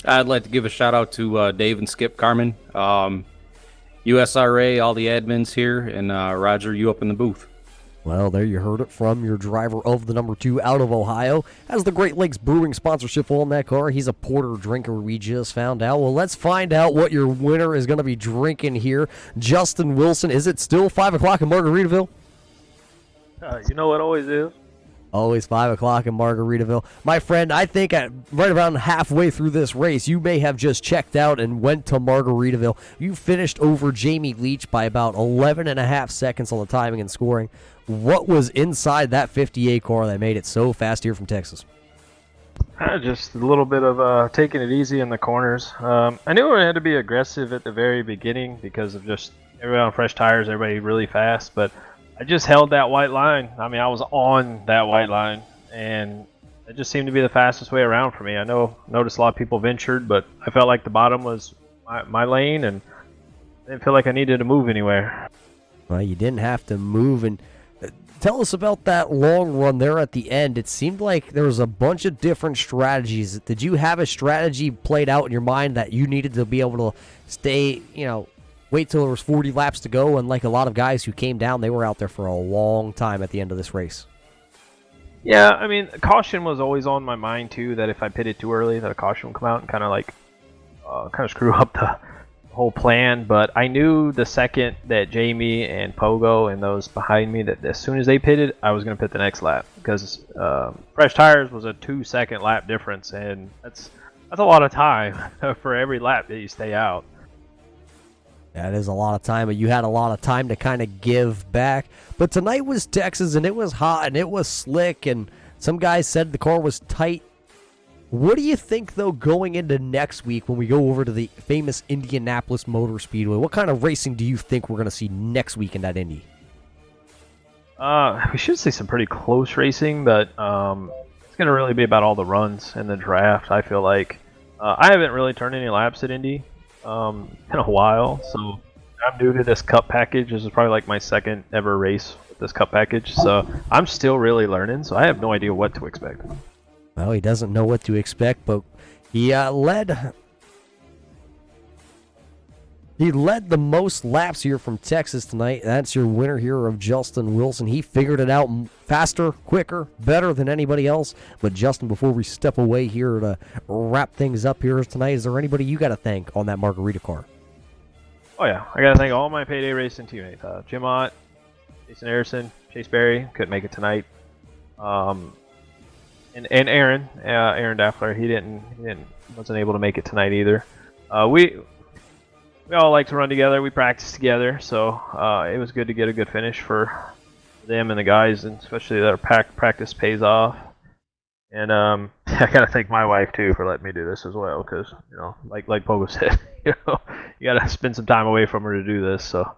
I'd like to give a shout-out to Dave and Skip Carmen, USRA, all the admins here, and Roger, you up in the booth. Well, there you heard it from your driver of the number 2 out of Ohio. Has the Great Lakes Brewing sponsorship on that car. He's a porter drinker, we just found out. Well, let's find out what your winner is going to be drinking here. Justin Wilson, is it still 5 o'clock in Margaritaville? You know it always is. Always 5 o'clock in Margaritaville. My friend, I think right around halfway through this race, you may have just checked out and went to Margaritaville. You finished over Jamie Leach by about 11 and a half seconds on the timing and scoring. What was inside that 58 car that made it so fast here from Texas? Just a little bit of taking it easy in the corners. I knew I had to be aggressive at the very beginning because of just everybody on fresh tires, everybody really fast, but I just held that white line. I mean, I was on that white line, and it just seemed to be the fastest way around for me. I noticed a lot of people ventured, but I felt like the bottom was my lane, and I didn't feel like I needed to move anywhere. Well, you didn't have to move. And tell us about that long run there at the end. It seemed like there was a bunch of different strategies. Did you have a strategy played out in your mind that you needed to be able to stay, wait till there was 40 laps to go? And like a lot of guys who came down, they were out there for a long time at the end of this race. Yeah, I mean, caution was always on my mind too, that if I pitted too early, that a caution would come out and kind of screw up the whole plan. But I knew the second that Jamie and Pogo and those behind me, that as soon as they pitted, I was going to pit the next lap, because fresh tires was a 2-second lap difference, and that's a lot of time for every lap that you stay out. That is a lot of time, but you had a lot of time to kind of give back. But tonight was Texas, and it was hot, and it was slick, and some guys said the car was tight. What do you think, though, going into next week when we go over to the famous Indianapolis Motor Speedway? What kind of racing do you think we're going to see next week in that Indy? We should see some pretty close racing, but it's going to really be about all the runs and the draft, I feel like. I haven't really turned any laps at Indy in a while, so I'm new to this cup package. This is probably like my second ever race with this cup package, so I'm still really learning, so I have no idea what to expect. Well, he doesn't know what to expect, but he led the most laps here from Texas tonight. That's your winner here of Justin Wilson. He figured it out faster, quicker, better than anybody else. But Justin, before we step away here to wrap things up here tonight, is there anybody you got to thank on that Margarita car? Oh yeah, I got to thank all my Payday Racing teammates. Jim Ott, Jason Harrison, Chase Berry, couldn't make it tonight. And Aaron Daffler, he wasn't able to make it tonight either. We all like to run together. We practice together, so it was good to get a good finish for them and the guys, and especially that practice pays off. And I gotta thank my wife too for letting me do this as well, because like Pogo said, you gotta spend some time away from her to do this. So.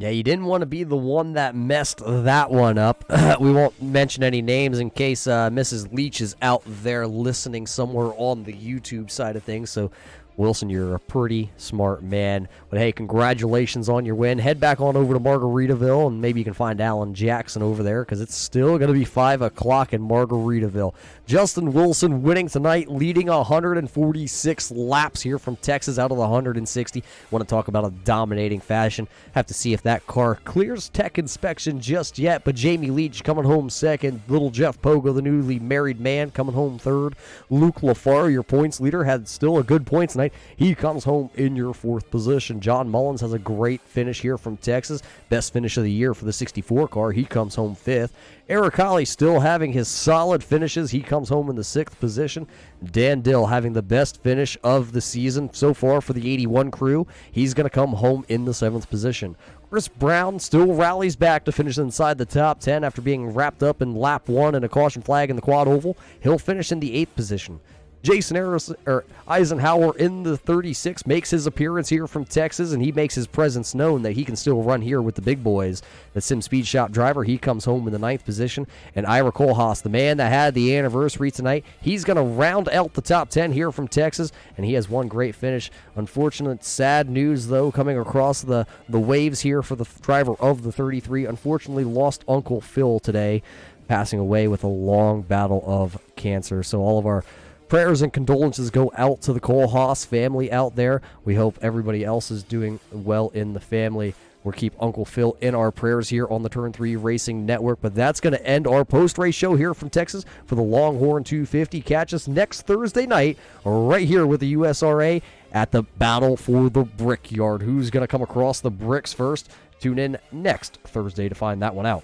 Yeah, you didn't want to be the one that messed that one up. We won't mention any names in case Mrs. Leach is out there listening somewhere on the YouTube side of things. So, Wilson, you're a pretty smart man. But, hey, congratulations on your win. Head back on over to Margaritaville, and maybe you can find Alan Jackson over there, because it's still going to be 5 o'clock in Margaritaville. Justin Wilson winning tonight, leading 146 laps here from Texas out of the 160. Want to talk about a dominating fashion. Have to see if that car clears tech inspection just yet, but Jamie Leach coming home second. Little Jeff Pogo, the newly married man, coming home third. Luke LaFar, your points leader, had still a good point tonight. He comes home in your 4th position. John Mullins has a great finish here from Texas. Best finish of the year for the 64 car. He comes home 5th. Eric Holly still having his solid finishes. He comes home in the 6th position. Dan Dill having the best finish of the season so far for the 81 crew. He's going to come home in the 7th position. Chris Brown still rallies back to finish inside the top 10 after being wrapped up in lap 1 and a caution flag in the quad oval. He'll finish in the 8th position. Jason Eisenhower in the 36 makes his appearance here from Texas, and he makes his presence known that he can still run here with the big boys. The Sim Speed Shop driver, he comes home in the 9th position. And Ira Kohlhaas, the man that had the anniversary tonight, he's going to round out the top 10 here from Texas, and he has one great finish. Unfortunate, sad news, though, coming across the waves here for the driver of the 33. Unfortunately, lost Uncle Phil today, passing away with a long battle of cancer. So all of our prayers and condolences go out to the Kohlhaas family out there. We hope everybody else is doing well in the family. We'll keep Uncle Phil in our prayers here on the Turn 3 Racing Network. But that's going to end our post-race show here from Texas for the Longhorn 250. Catch us next Thursday night right here with the USRA at the Battle for the Brickyard. Who's going to come across the bricks first? Tune in next Thursday to find that one out.